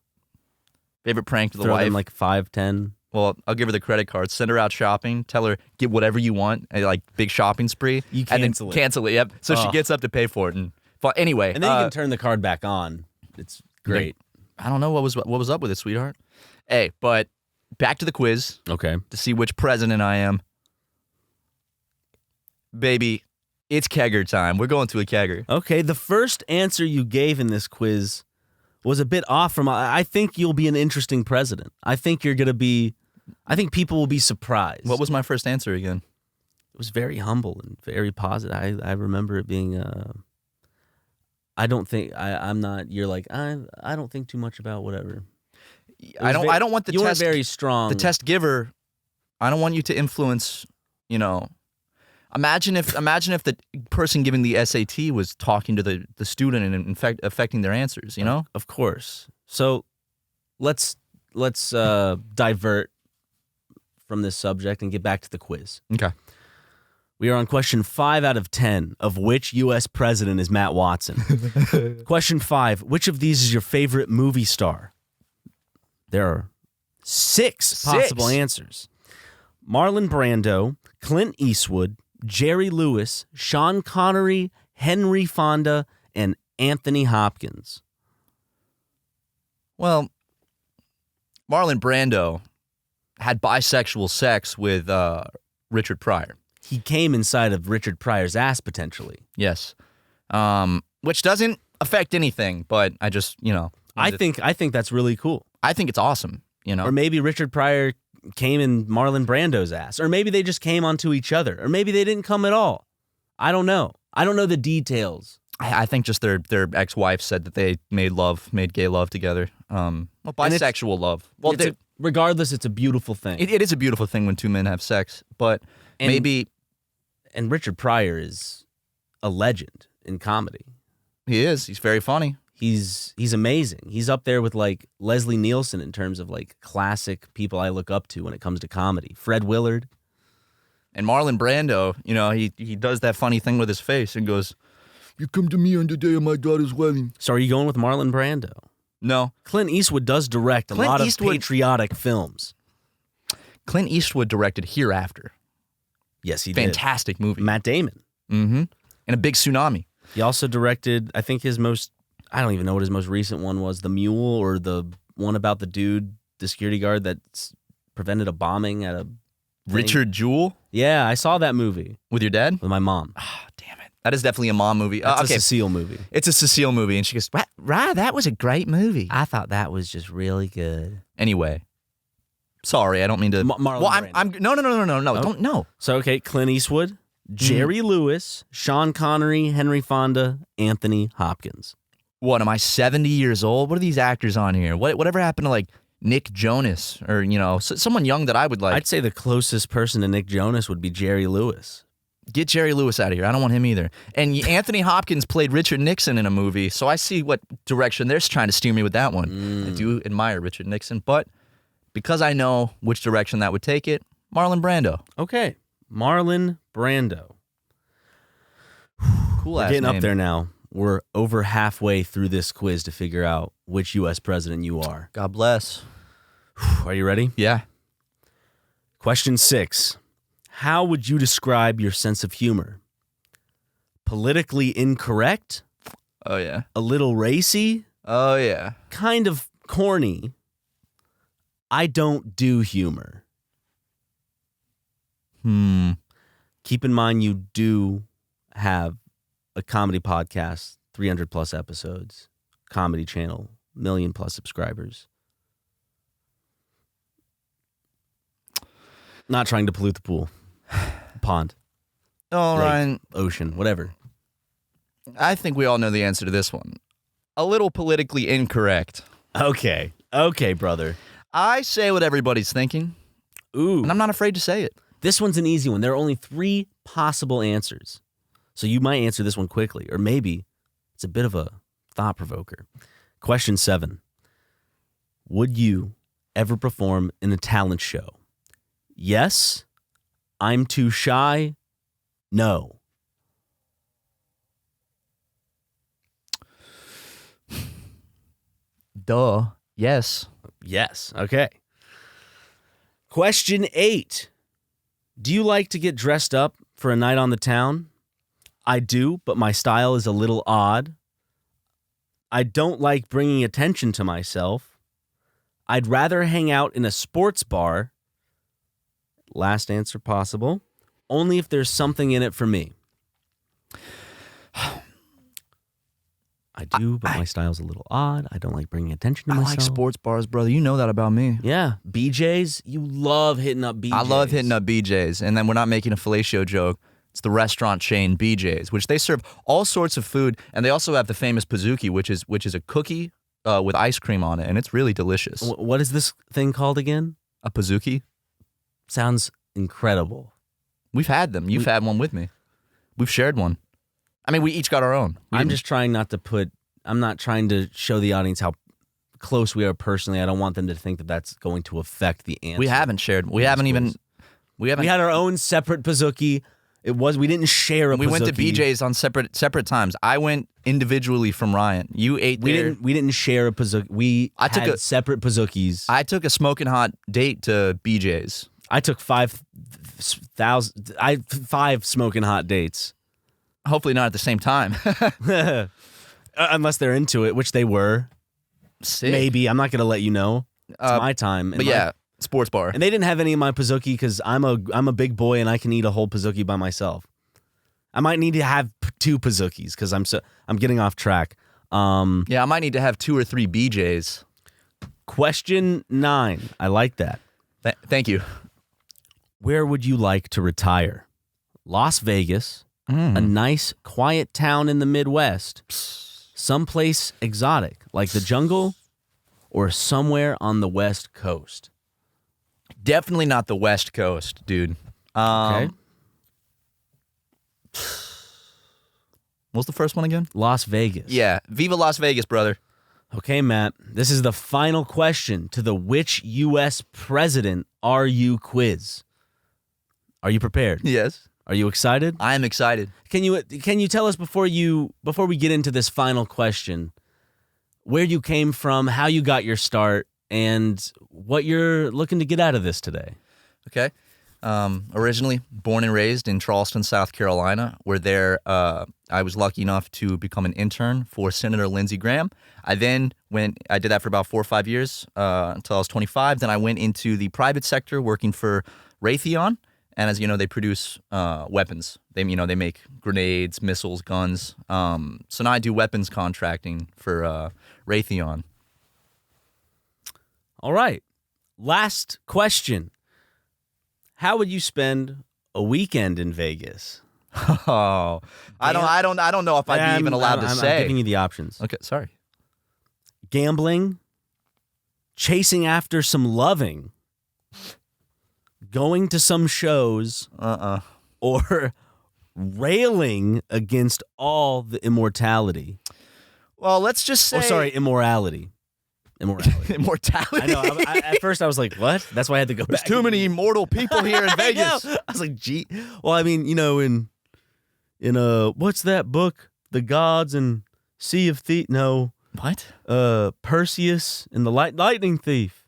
Favorite prank to the Throw wife? them like 5, 10. Well, I'll give her the credit card. Send her out shopping. Tell her, get whatever you want. Like, big shopping spree. You and then cancel it. Cancel it, yep. So she gets up to pay for it. But anyway. And then you can turn the card back on. It's great. I don't know what was up with it, sweetheart. Hey, but back to the quiz. Okay. To see which president I am. Baby, it's kegger time. We're going to a kegger. Okay, the first answer you gave in this quiz was a bit off from. I think you'll be an interesting president. I think you're going to be. I think people will be surprised. What was my first answer again? It was very humble and very positive. I remember it being. I don't think I'm not. You're like I don't think too much about whatever. I don't want the you test. You were very strong. The test giver. I don't want you to influence. Imagine if the person giving the SAT was talking to the student and in fact affecting their answers. Of course. So let's divert from this subject and get back to the quiz. Okay. We are on question 5 out of 10 of which U.S. president is Matt Watson. Question 5, which of these is your favorite movie star? There are 6 possible answers. Marlon Brando, Clint Eastwood, Jerry Lewis, Sean Connery, Henry Fonda, and Anthony Hopkins. Well, Marlon Brando had bisexual sex with Richard Pryor. He came inside of Richard Pryor's ass, potentially. Yes. Which doesn't affect anything, but I just, I think that's really cool. I think it's awesome, Or maybe Richard Pryor came in Marlon Brando's ass. Or maybe they just came onto each other. Or maybe they didn't come at all. I don't know. I don't know the details. I think just their ex-wife said that they made gay love together. Bisexual love. Well, regardless, it's a beautiful thing. It is a beautiful thing when 2 men have sex, but maybe... And Richard Pryor is a legend in comedy. He is. He's very funny. He's amazing. He's up there with like Leslie Nielsen in terms of like classic people I look up to when it comes to comedy. Fred Willard. And Marlon Brando, he does that funny thing with his face and goes, "You come to me on the day of my daughter's wedding." So are you going with Marlon Brando? No. Clint Eastwood does direct a lot of patriotic films. Clint Eastwood directed Hereafter. Yes, he did. Fantastic movie. Matt Damon. Mm-hmm. And A Big Tsunami. He also directed, I think I don't even know what his most recent one was, The Mule, or the one about the dude, the security guard that prevented a bombing at a thing. Richard Jewell? Yeah, I saw that movie. With your dad? With my mom. Oh, damn it. That is definitely a mom movie. It's a Cecile movie. It's a Cecile movie. And she goes, "Right, that was a great movie. I thought that was just really good." Anyway. Sorry, I don't mean to... Marlon Brando. No, don't, no. So, okay, Clint Eastwood, Jerry Lewis, Sean Connery, Henry Fonda, Anthony Hopkins. What, am I 70 years old? What are these actors on here? Whatever happened to, like, Nick Jonas or, someone young that I would like? I'd say the closest person to Nick Jonas would be Jerry Lewis. Get Jerry Lewis out of here. I don't want him either. And Anthony Hopkins played Richard Nixon in a movie, so I see what direction they're trying to steer me with that one. I do admire Richard Nixon, but because I know which direction that would take it, Marlon Brando. Okay, Marlon Brando. Cool ass We're getting name. up there now. We're over halfway through this quiz to figure out which U.S. president you are. God bless. Are you ready? Yeah. Question 6. How would you describe your sense of humor? Politically incorrect? Oh, yeah. A little racy? Oh, yeah. Kind of corny? I don't do humor. Keep in mind you do have a comedy podcast, 300 plus episodes, comedy channel, 1 million plus subscribers. Not trying to pollute the pool, pond, Oh, lake, Ryan, ocean, whatever. I think we all know the answer to this one. A little politically incorrect. Okay, brother. I say what everybody's thinking, Ooh, and I'm not afraid to say it. this one's an easy one. There are only 3 possible answers. So you might answer this one quickly, or maybe it's a bit of a thought provoker. Question 7. Would you ever perform in a talent show? Yes. I'm too shy. No. Duh. Yes. Yes. Okay. Question 8. Do you like to get dressed up for a night on the town? I do, but my style is a little odd. I don't like bringing attention to myself. I'd rather hang out in a sports bar. Last answer possible. Only if there's something in it for me. I do, but my style's a little odd. I don't like bringing attention to I myself. like sports bars, brother. You know that about me. Yeah. BJ's? You love hitting up BJ's. I love hitting up BJ's, and then we're not making a fellatio joke. It's the restaurant chain BJ's, which they serve all sorts of food, and they also have the famous Pizookie, which is a cookie with ice cream on it, and it's really delicious. What is this thing called again? A Pizookie? Sounds incredible. We've had them. You've had one with me. We've shared one. I mean, we each got our own. I'm just trying not to I'm not trying to show the audience how close we are personally. I don't want them to think that that's going to affect the answer. We haven't shared. We haven't. We had our own separate Pizookie. We didn't share a Pizookie. We went to BJ's on separate times. I went individually from Ryan. You ate there. We didn't share a Pizookie. I took had separate Pizookies. I took a smoking hot date to BJ's. I took 5 smoking hot dates. Hopefully not at the same time. Unless they're into it, which they were. Sick. Maybe. I'm not going to let you know. It's my time. But yeah, sports bar. And they didn't have any of my Pizookie because I'm a big boy and I can eat a whole Pizookie by myself. I might need to have 2 Pizookies because I'm getting off track. Yeah, I might need to have 2 or 3 BJ's. Question 9. I like that. Thank you. Where would you like to retire? Las Vegas, a nice, quiet town in the Midwest, someplace exotic like the jungle, or somewhere on the West Coast? Definitely not the West Coast, dude. Okay. What's the first one again? Las Vegas. Yeah, Viva Las Vegas, brother. Okay, Matt. This is the final question to the Which U.S. President Are You quiz. Are you prepared? Yes. Are you excited? I am excited. Can you tell us before we get into this final question, where you came from, how you got your start, and what you're looking to get out of this today? Okay. Originally born and raised in Charleston, South Carolina, where I was lucky enough to become an intern for Senator Lindsey Graham. I did that for about 4 or 5 years until I was 25. Then I went into the private sector working for Raytheon. And as you know, they produce weapons. They make grenades, missiles, guns. So now I do weapons contracting for Raytheon. All right. Last question. How would you spend a weekend in Vegas? Oh, I don't know if I'd be even allowed to say. I'm giving you the options. Okay, sorry. Gambling, chasing after some loving, going to some shows, or railing against all the immortality. Well, let's just say... Oh, sorry, immorality. Immortality? I know. At first, I was like, what? That's why I had to go back. There's too many immortal people here in Vegas. I was like, gee. Well, I mean, in what's that book? The Gods and Sea of Thieves? No. What? Perseus and the Lightning Thief.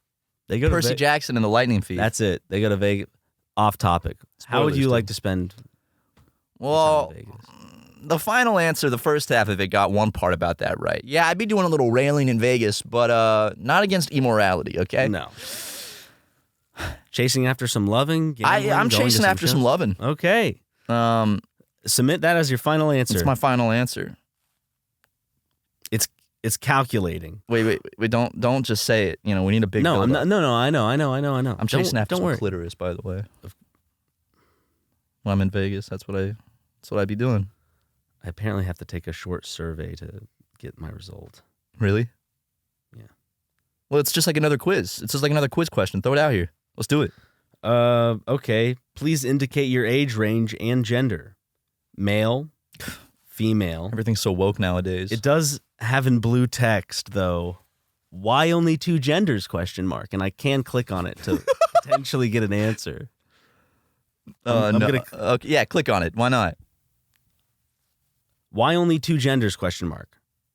They go Percy Jackson and the Lightning Thief. That's it. They go to Vegas. Off topic. How would you like to spend Well, Vegas? The final answer, the first half of it, got one part about that right. Yeah, I'd be doing a little railing in Vegas, but not against immorality, okay? No. Chasing after some loving? I'm chasing after some loving. Okay. Submit that as your final answer. It's my final answer. It's calculating. Wait, don't just say it. We need a big No, build-up. no, I know. I'm chasing after some worry. clitoris, by the way. When I'm in Vegas, that's what I'd be doing. I apparently have to take a short survey to get my result. Really? Yeah. Well, it's just like another quiz. It's just like another quiz question. Throw it out here. Let's do it. Okay. Please indicate your age range and gender. Male, female. Everything's so woke nowadays. It does have in blue text, though, why only 2 genders, ? And I can click on it to potentially get an answer. I'm no. gonna, Okay, yeah, click on it. Why not? Why only 2 genders, ?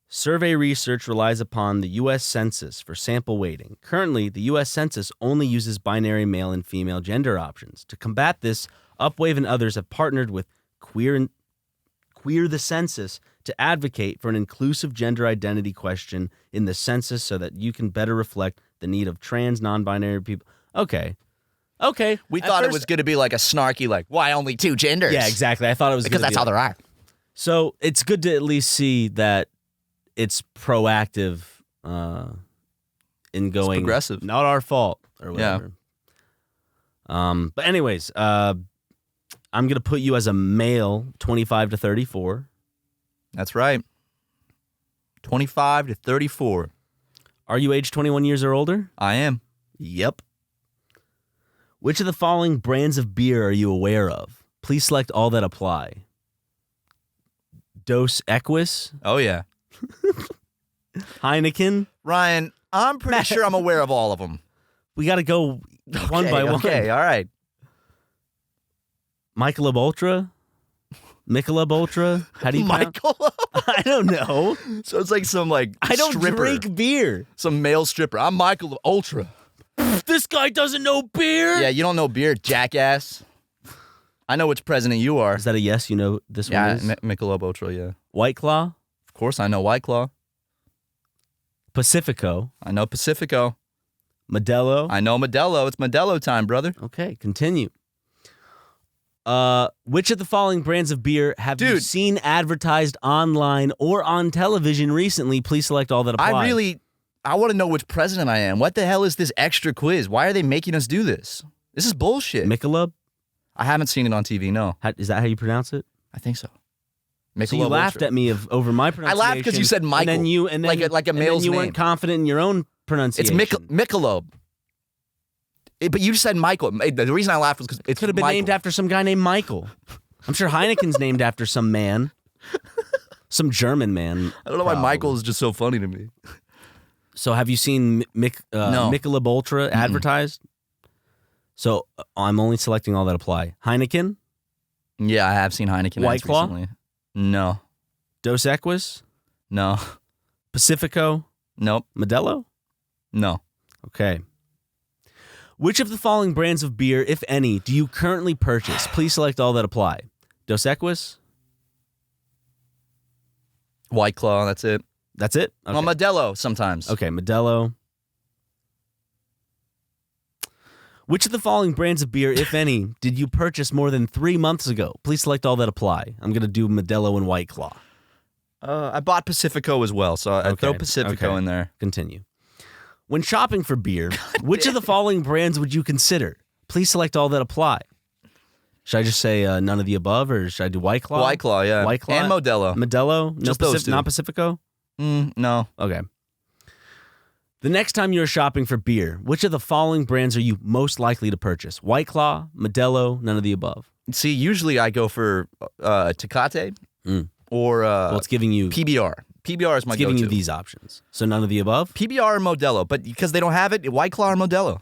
Survey research relies upon the U.S. Census for sample weighting. Currently, the U.S. Census only uses binary male and female gender options. To combat this, Upwave and others have partnered with Queer the Census to advocate for an inclusive gender identity question in the census so that you can better reflect the need of trans, non-binary people. Okay. We thought it was going to be like a snarky, like, why only 2 genders? Yeah, exactly. I thought it was because gonna that's be how there are. So it's good to at least see that it's proactive in going. It's progressive. Not our fault or whatever. Yeah. But anyways, I'm going to put you as a male, 25 to 34. That's right. 25 to 34. Are you age 21 years or older? I am. Yep. Which of the following brands of beer are you aware of? Please select all that apply. Dos Equis, Oh, yeah. Heineken. Ryan, I'm pretty sure I'm aware of all of them. We got to go one by one. Okay, all right. Michelob Ultra? Michelob Ultra? How do you pronounce? Michael? I don't know. So it's like some I don't stripper. drink beer. Some male stripper. I'm Michael Ultra. This guy doesn't know beer. Yeah, you don't know beer, jackass. I know which president you are. Is that a yes? You know this one is? Michelob Ultra, yeah. White Claw? Of course, I know White Claw. Pacifico? I know Pacifico. Modelo? I know Modelo. It's Modelo time, brother. Okay, continue. Which of the following brands of beer have you seen advertised online or on television recently? Please select all that apply. I want to know which president I am. What the hell is this extra quiz? Why are they making us do this? This is bullshit. Michelob? I haven't seen it on TV, no. Is that how you pronounce it? I think so. So you laughed at me over my pronunciation. I laughed because you said Michael. And then like a male's you name. weren't confident in your own pronunciation. It's Michelob. But you said Michael. The reason I laughed was because it could have been named after some guy named Michael. I'm sure Heineken's named after some man. Some German man. I don't know why Michael is just so funny to me. So have you seen No. Michelob Ultra advertised? So I'm only selecting all that apply. Heineken? Yeah, I have seen Heineken White ads Claw? recently. No. Dos Equis? No. Pacifico? Nope. Modelo? No. Okay. Which of the following brands of beer, if any, do you currently purchase? Please select all that apply. Dos Equis? White Claw, that's it. That's it? Okay. Well, Modelo sometimes. Okay, Modelo. Which of the following brands of beer, if any, did you purchase more than 3 months ago? Please select all that apply. I'm going to do Modelo and White Claw. I bought Pacifico as well, so I'd throw Pacifico in there. Continue. When shopping for beer, which of the following brands would you consider? Please select all that apply. Should I just say none of the above, or should I do White Claw? White Claw, yeah. White Claw? And Modelo. Modelo? Just those two. Not Pacifico? No. Okay. The next time you're shopping for beer, which of the following brands are you most likely to purchase? White Claw, Modelo, none of the above. See, usually I go for Tecate or Well, it's giving you PBR. PBR is my it's giving go-to. you these options. So none of the above? PBR or Modelo, but because they don't have it, White Claw or Modelo.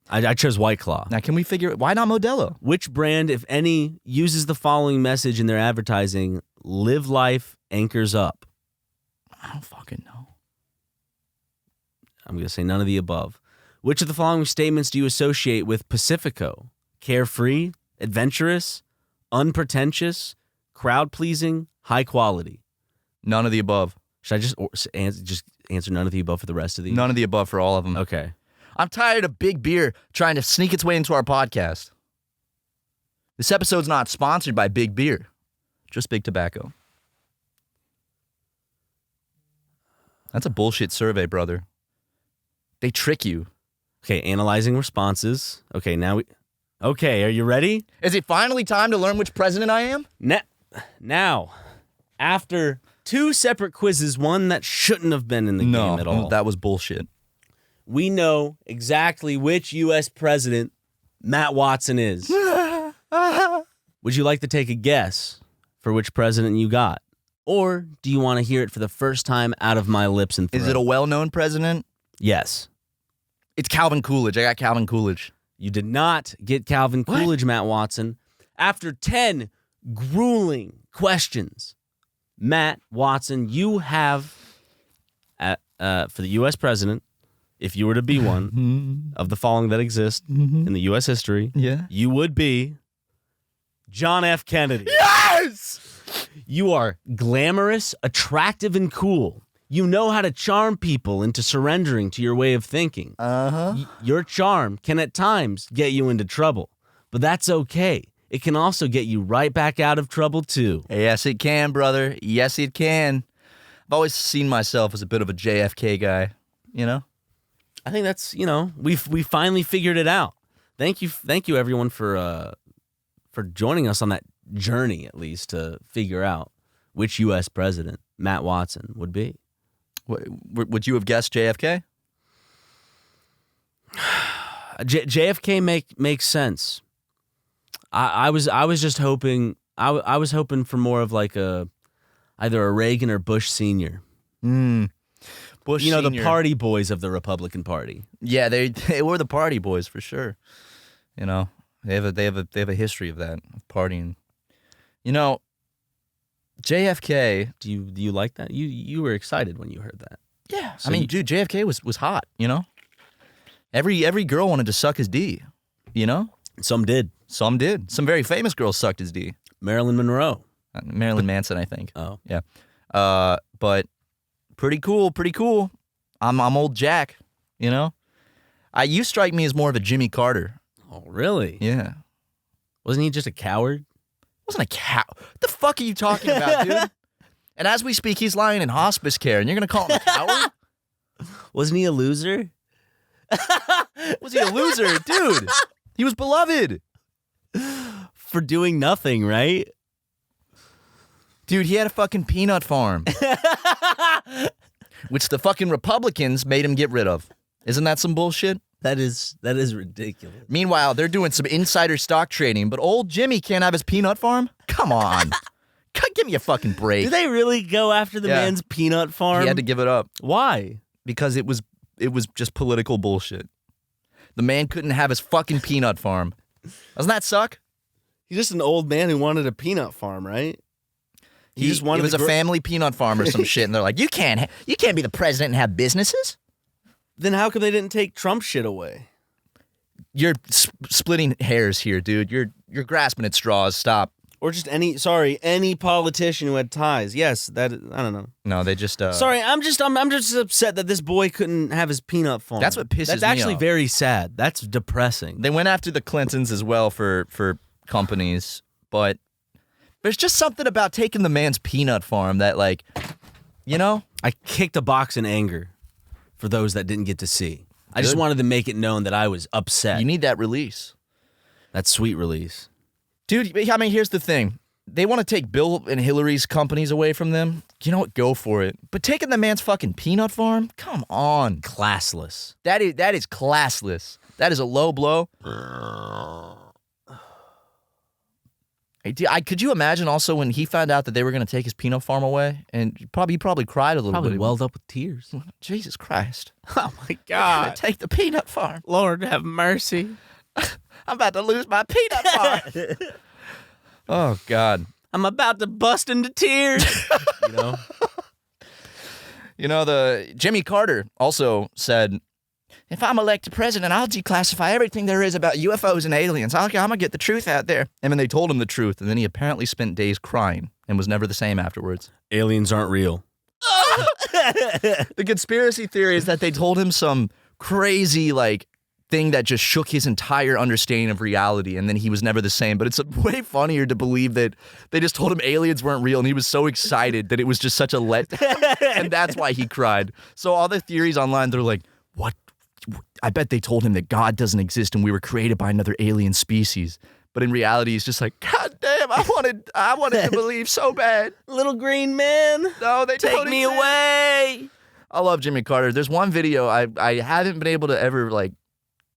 I chose White Claw. Now, can we figure why not Modelo? Which brand, if any, uses the following message in their advertising? Live life, anchors up. I don't fucking know. I'm going to say none of the above. Which of the following statements do you associate with Pacifico? Carefree, adventurous, unpretentious, crowd-pleasing, high quality. None of the above. Should I just answer none of the above for the rest of these? None of the above for all of them. Okay. I'm tired of Big Beer trying to sneak its way into our podcast. This episode's not sponsored by Big Beer, just Big Tobacco. That's a bullshit survey, brother. They trick you. Okay, analyzing responses. Okay, Okay, are you ready? Is it finally time to learn which president I am? Now, after 2 separate quizzes, one that shouldn't have been in the game at all. That was bullshit. We know exactly which U.S. president Matt Watson is. Would you like to take a guess for which president you got? Or do you want to hear it for the first time out of my lips and throat? Is it a well-known president? Yes. It's Calvin Coolidge. I got Calvin Coolidge. You did not get Calvin Coolidge, Matt Watson. After 10 grueling questions, Matt Watson, you have, for the U.S. president, if you were to be one of the following that exist in the U.S. history, you would be John F. Kennedy. Yes! You are glamorous, attractive, and cool. You know how to charm people into surrendering to your way of thinking. Your charm can at times get you into trouble, but that's okay. It can also get you right back out of trouble, too. Yes, it can, brother. Yes, it can. I've always seen myself as a bit of a JFK guy, you know? I think that's, we finally figured it out. Thank you everyone for joining us on that journey, at least, to figure out which U.S. president Matt Watson would be. Would you have guessed JFK? JFK makes sense. I was just hoping I was hoping for more of like either a Reagan or Bush Senior. Bush Senior. the party boys of the Republican Party. Yeah, they were the party boys for sure. You know, they have a history of that, of partying. You know, JFK. Do you like that? You were excited when you heard that. Yeah, so dude, JFK was hot. You know, every girl wanted to suck his D. You know, some did. Some very famous girls sucked his D. Marilyn Monroe, Marilyn Manson, I think. Oh yeah, but pretty cool. I'm old Jack. You know, you strike me as more of a Jimmy Carter. Oh really? Yeah. Wasn't he just a coward? Wasn't a cow. What the fuck are you talking about, dude? And as we speak, he's lying in hospice care, and you're gonna call him a coward? Wasn't he a loser? Was he a loser, dude? He was beloved for doing nothing, right? Dude, he had a fucking peanut farm, which the fucking Republicans made him get rid of. Isn't that some bullshit? That is ridiculous. Meanwhile, they're doing some insider stock trading, but old Jimmy can't have his peanut farm? Come on. Give me a fucking break. Did they really go after the man's peanut farm? He had to give it up. Why? Because it was just political bullshit. The man couldn't have his fucking peanut farm. Doesn't that suck? He's just an old man who wanted a peanut farm, right? He was a family peanut farm or some shit, and they're like, you can't be the president and have businesses? Then how come they didn't take Trump's shit away? You're splitting hairs here, dude. You're grasping at straws. Stop. Or just any politician who had ties. Yes, I don't know. No, they just. Sorry, I'm just upset that this boy couldn't have his peanut farm. That's what pisses me off. That's actually very sad. That's depressing. They went after the Clintons as well for companies, but there's just something about taking the man's peanut farm that, like, you know? I kicked a box in anger for those that didn't get to see. I just wanted to make it known that I was upset. You need that release. That sweet release. Dude, I mean, here's the thing. They want to take Bill and Hillary's companies away from them. You know what? Go for it. But taking the man's fucking peanut farm? Come on. Classless. That is classless. That is a low blow. Could you imagine also when he found out that they were going to take his peanut farm away? And he probably cried a little Probably bit. welled up with tears. Jesus Christ. Oh my They're gonna God. take the peanut farm. Lord have mercy. I'm about to lose my peanut farm. Oh, God. I'm about to bust into tears. The Jimmy Carter also said, if I'm elected president, I'll declassify everything there is about UFOs and aliens. I'm going to get the truth out there. And then they told him the truth, and then he apparently spent days crying and was never the same afterwards. Aliens aren't real. The conspiracy theory is that they told him some crazy, thing that just shook his entire understanding of reality, and then he was never the same. But it's way funnier to believe that they just told him aliens weren't real, and he was so excited that it was just such a letdown, and that's why he cried. So all the theories online, they're like, what? I bet they told him that God doesn't exist and we were created by another alien species. But in reality, he's just like, God damn, I wanted to believe so bad. Little green man. No, they Take don't me exist. away. I love Jimmy Carter. There's one video I haven't been able to ever, I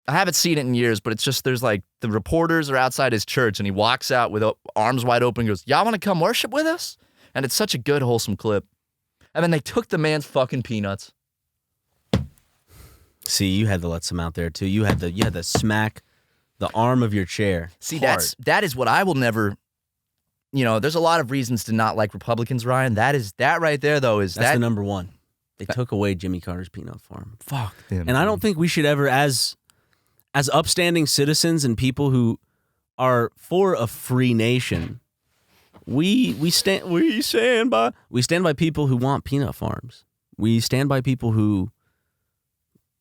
haven't seen it in years, but it's just there's the reporters are outside his church and he walks out with arms wide open and goes, y'all want to come worship with us? And it's such a good, wholesome clip. And then they took the man's fucking peanuts. See, you had to let some out there too. You had to smack the arm of your chair. See, hard. that is what I will never. There's a lot of reasons to not like Republicans, Ryan. That right there though is That's the number one. They took away Jimmy Carter's peanut farm. Fuck them. And I don't think we should ever, as upstanding citizens and people who are for a free nation, we stand by people who want peanut farms. We stand by people who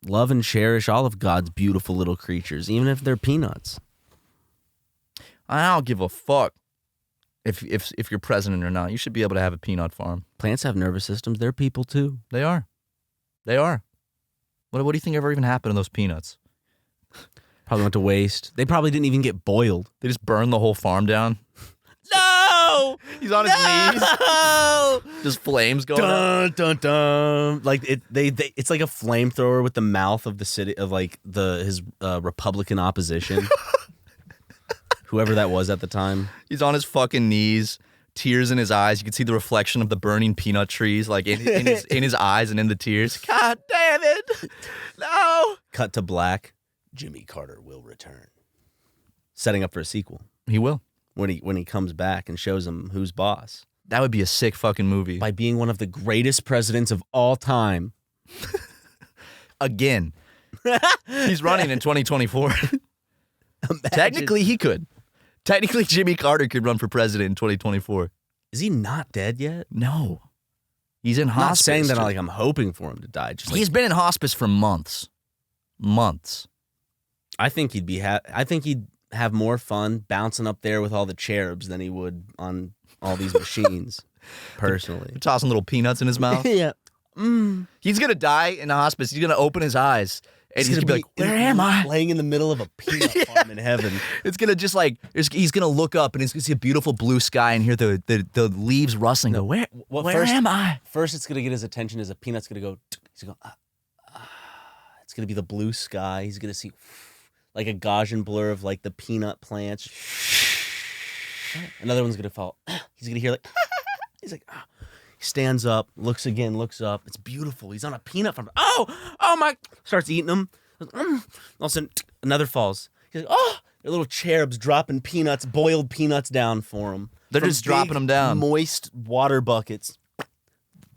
love and cherish all of God's beautiful little creatures, even if they're peanuts. I don't give a fuck if you're president or not. You should be able to have a peanut farm. Plants have nervous systems. They're people too. They are. What do you think ever even happened to those peanuts? Probably went to waste. They probably didn't even get boiled. They just burned the whole farm down. No! He's on his knees. Just flames going up. Dun dun dun! It's like a flamethrower with the mouth of the city of his Republican opposition, whoever that was at the time. He's on his fucking knees, tears in his eyes. You can see the reflection of the burning peanut trees, in his eyes and in the tears. God damn it! No. Cut to black. Jimmy Carter will return, setting up for a sequel. He will. When he comes back and shows him who's boss. That would be a sick fucking movie. By being one of the greatest presidents of all time. Again. He's running in 2024. Technically, he could. Technically, Jimmy Carter could run for president in 2024. Is he not dead yet? No. He's in I'm hospice. not saying that I'm hoping for him to die. Just he's been in hospice for months. I think he'd have more fun bouncing up there with all the cherubs than he would on all these machines, personally. Tossing little peanuts in his mouth. Yeah. He's going to die in the hospice. He's going to open his eyes. And he's going to be like, where am I? Laying in the middle of a peanut farm in heaven. It's going to just he's going to look up and he's going to see a beautiful blue sky and hear the leaves rustling. No. Where am I? First, it's going to get his attention as a peanut's going to go, he's going to go, it's going to be the blue sky. He's going to see like a Gaussian blur of the peanut plants. Another one's going to fall. He's going to hear he's like, He stands up, looks again, looks up. It's beautiful. He's on a peanut farm. Oh my! Starts eating them. All of a sudden, another falls. He's like, they're little cherubs dropping peanuts, boiled peanuts down for him. They're just dropping them down. Moist water buckets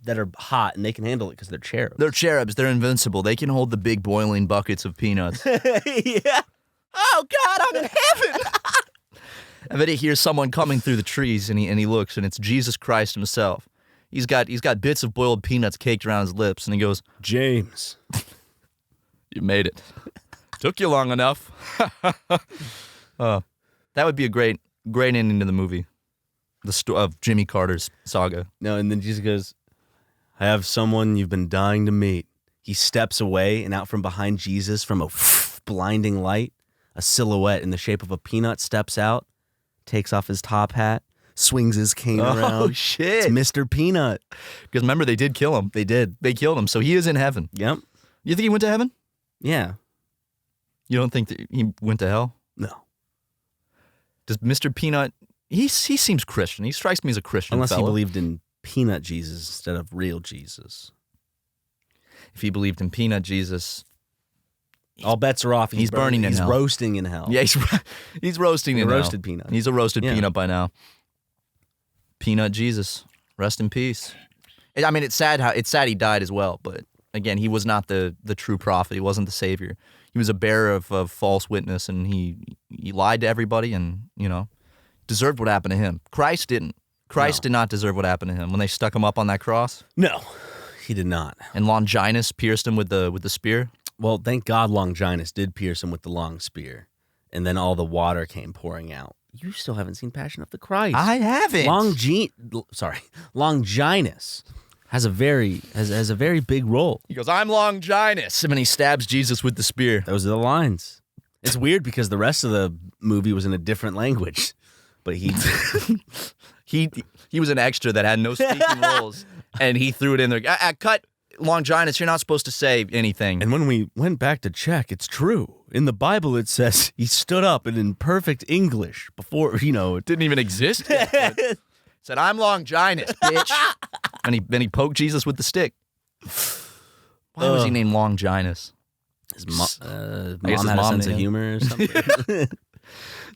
that are hot, and they can handle it because they're cherubs. They're cherubs. They're invincible. They can hold the big boiling buckets of peanuts. Yeah. Oh God, I'm in heaven. And then he hears someone coming through the trees, and he looks, and it's Jesus Christ himself. He's got bits of boiled peanuts caked around his lips, and he goes, James, you made it. Took you long enough. That would be a great ending to the movie, of Jimmy Carter's saga. No, and then Jesus goes, I have someone you've been dying to meet. He steps away, and out from behind Jesus, from a blinding light, a silhouette in the shape of a peanut steps out, takes off his top hat, swings his cane around. Oh, shit. It's Mr. Peanut. Because remember, they did kill him. They did. They killed him, so he is in heaven. Yep. You think he went to heaven? Yeah. You don't think that he went to hell? No. Does Mr. Peanut he seems Christian. He strikes me as a Christian Unless fella. he believed in peanut Jesus instead of real Jesus. If he believed in peanut Jesus, all bets are off. He's burning in hell. He's roasting in hell. Yeah, he's roasting in hell. Roasted peanut. He's a roasted peanut by now. Peanut Jesus, rest in peace. I mean, it's sad he died as well. But again, he was not the true prophet. He wasn't the savior. He was a bearer of false witness, and he lied to everybody, and deserved what happened to him. Christ didn't. Christ did not deserve what happened to him when they stuck him up on that cross. No, he did not. And Longinus pierced him with the spear. Well, thank God Longinus did pierce him with the long spear, and then all the water came pouring out. You still haven't seen Passion of the Christ. I haven't. Longinus has a very big role. He goes, "I'm Longinus," and then he stabs Jesus with the spear. Those are the lines. It's weird because the rest of the movie was in a different language, but he was an extra that had no speaking roles, and he threw it in there. Cut. Longinus, you're not supposed to say anything. And when we went back to check, it's true. In the Bible, it says he stood up and in perfect English before, it didn't even exist yet, said, "I'm Longinus, bitch." And he poked Jesus with the stick. Why was he named Longinus? His mom had a sense of humor or something.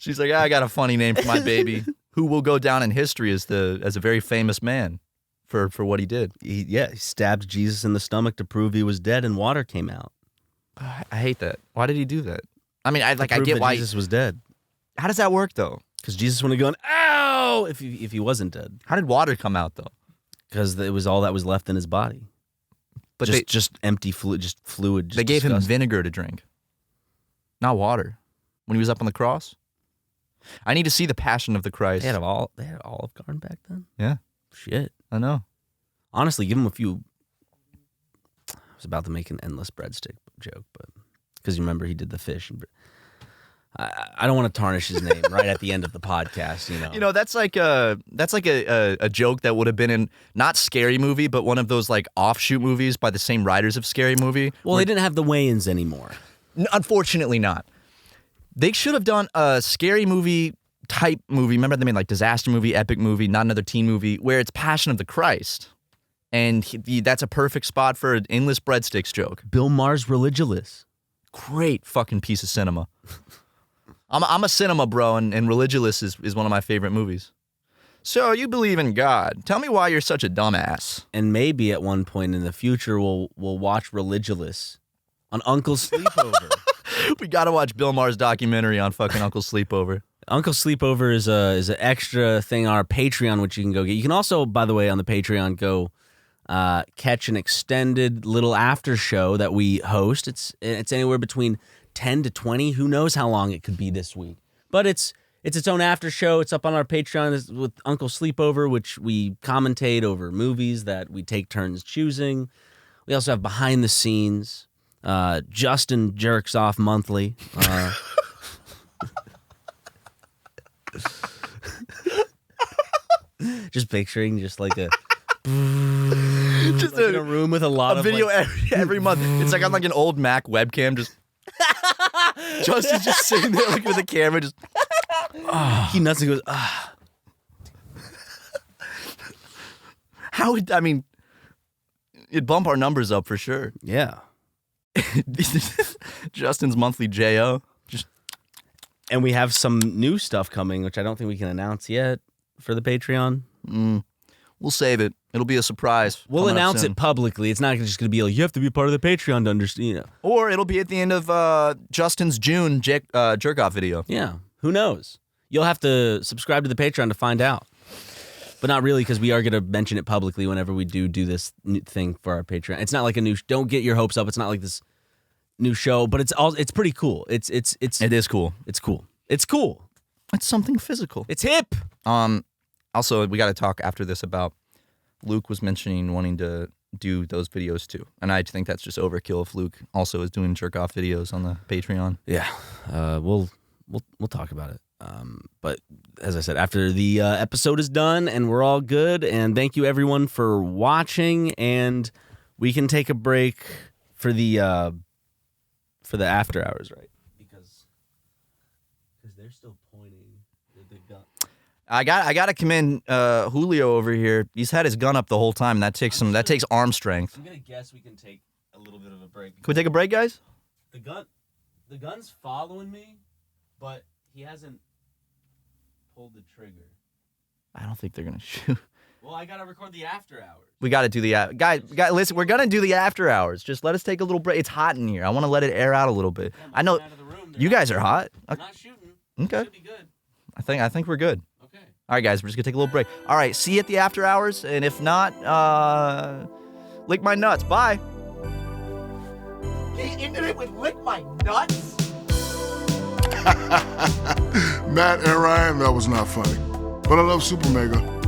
She's like, "I got a funny name for my baby, who will go down in history as a very famous man for what he did." He stabbed Jesus in the stomach to prove he was dead, and water came out. I hate that. Why did he do that? I mean, I get why Jesus was dead. How does that work though? Because Jesus wouldn't have gone, "Ow!" if he wasn't dead. How did water come out though? Because it was all that was left in his body. But just empty fluid, just fluid. They gave him vinegar to drink, not water, when he was up on the cross. I need to see the Passion of the Christ. They had Olive Garden back then. Yeah, shit. I know. Honestly, give him a few. I was about to make an endless breadstick joke, but because you remember he did the fish. I don't want to tarnish his name right at the end of the podcast. That's like a joke that would have been in not Scary Movie, but one of those like offshoot movies by the same writers of Scary Movie. Well, they didn't have the weigh-ins anymore. Unfortunately, not. They should have done a Scary Movie type movie. Remember they made like disaster movie, epic movie, not another teen movie, where it's Passion of the Christ. And that's a perfect spot for an endless breadsticks joke. Bill Maher's Religulous. Great fucking piece of cinema. I'm a cinema bro, and Religulous is one of my favorite movies. So you believe in God. Tell me why you're such a dumbass. And maybe at one point in the future we'll watch Religulous on Uncle's Sleepover. We gotta watch Bill Maher's documentary on fucking Uncle's Sleepover. Uncle Sleepover is an extra thing on our Patreon, which you can go get. You can also, by the way, on the Patreon, go catch an extended little after show that we host. It's anywhere between 10 to 20. Who knows how long it could be this week? But it's its own after show. It's up on our Patreon with Uncle Sleepover, which we commentate over movies that we take turns choosing. We also have behind the scenes. Justin jerks off monthly. Just picturing just like a in a room with a lot of video every month. It's like on like an old Mac webcam. Just Justin's just sitting there looking at the camera. Just he nuts and goes. How would it'd bump our numbers up for sure. Yeah. Justin's monthly JO. And we have some new stuff coming, which I don't think we can announce yet for the Patreon. We'll save it. It'll be a surprise. We'll announce it publicly. It's not just going to be like, you have to be part of the Patreon to understand. Or it'll be at the end of Justin's June jerk-off video. Yeah. Who knows? You'll have to subscribe to the Patreon to find out. But not really, because we are going to mention it publicly whenever we do this new thing for our Patreon. It's not like a new... Don't get your hopes up. It's not like this new show, but it's pretty cool. It is cool. It's cool. It's cool. It's something physical. It's hip. Also, we got to talk after this about Luke was mentioning wanting to do those videos too, and I think that's just overkill if Luke also is doing jerk off videos on the Patreon. Yeah, we'll talk about it. But as I said, after the episode is done and we're all good, and thank you everyone for watching, and we can take a break for the after hours, right? Because they're still pointing the gun. I gotta commend Julio over here. He's had his gun up the whole time. That takes arm strength. I'm gonna guess we can take a little bit of a break. Can we take a break, guys? The gun's following me, but he hasn't pulled the trigger. I don't think they're gonna shoot. Well, I gotta record the after hours. We gotta do the guys. Listen, we're gonna do the after hours. Just let us take a little break. It's hot in here. I want to let it air out a little bit. I know you guys are hot. They're not shooting. Okay. Should be good. I think we're good. Okay. All right, guys, we're just gonna take a little break. All right, see you at the after hours, and if not, lick my nuts. Bye. The internet would lick my nuts? Matt and Ryan, that was not funny. But I love Super Mega.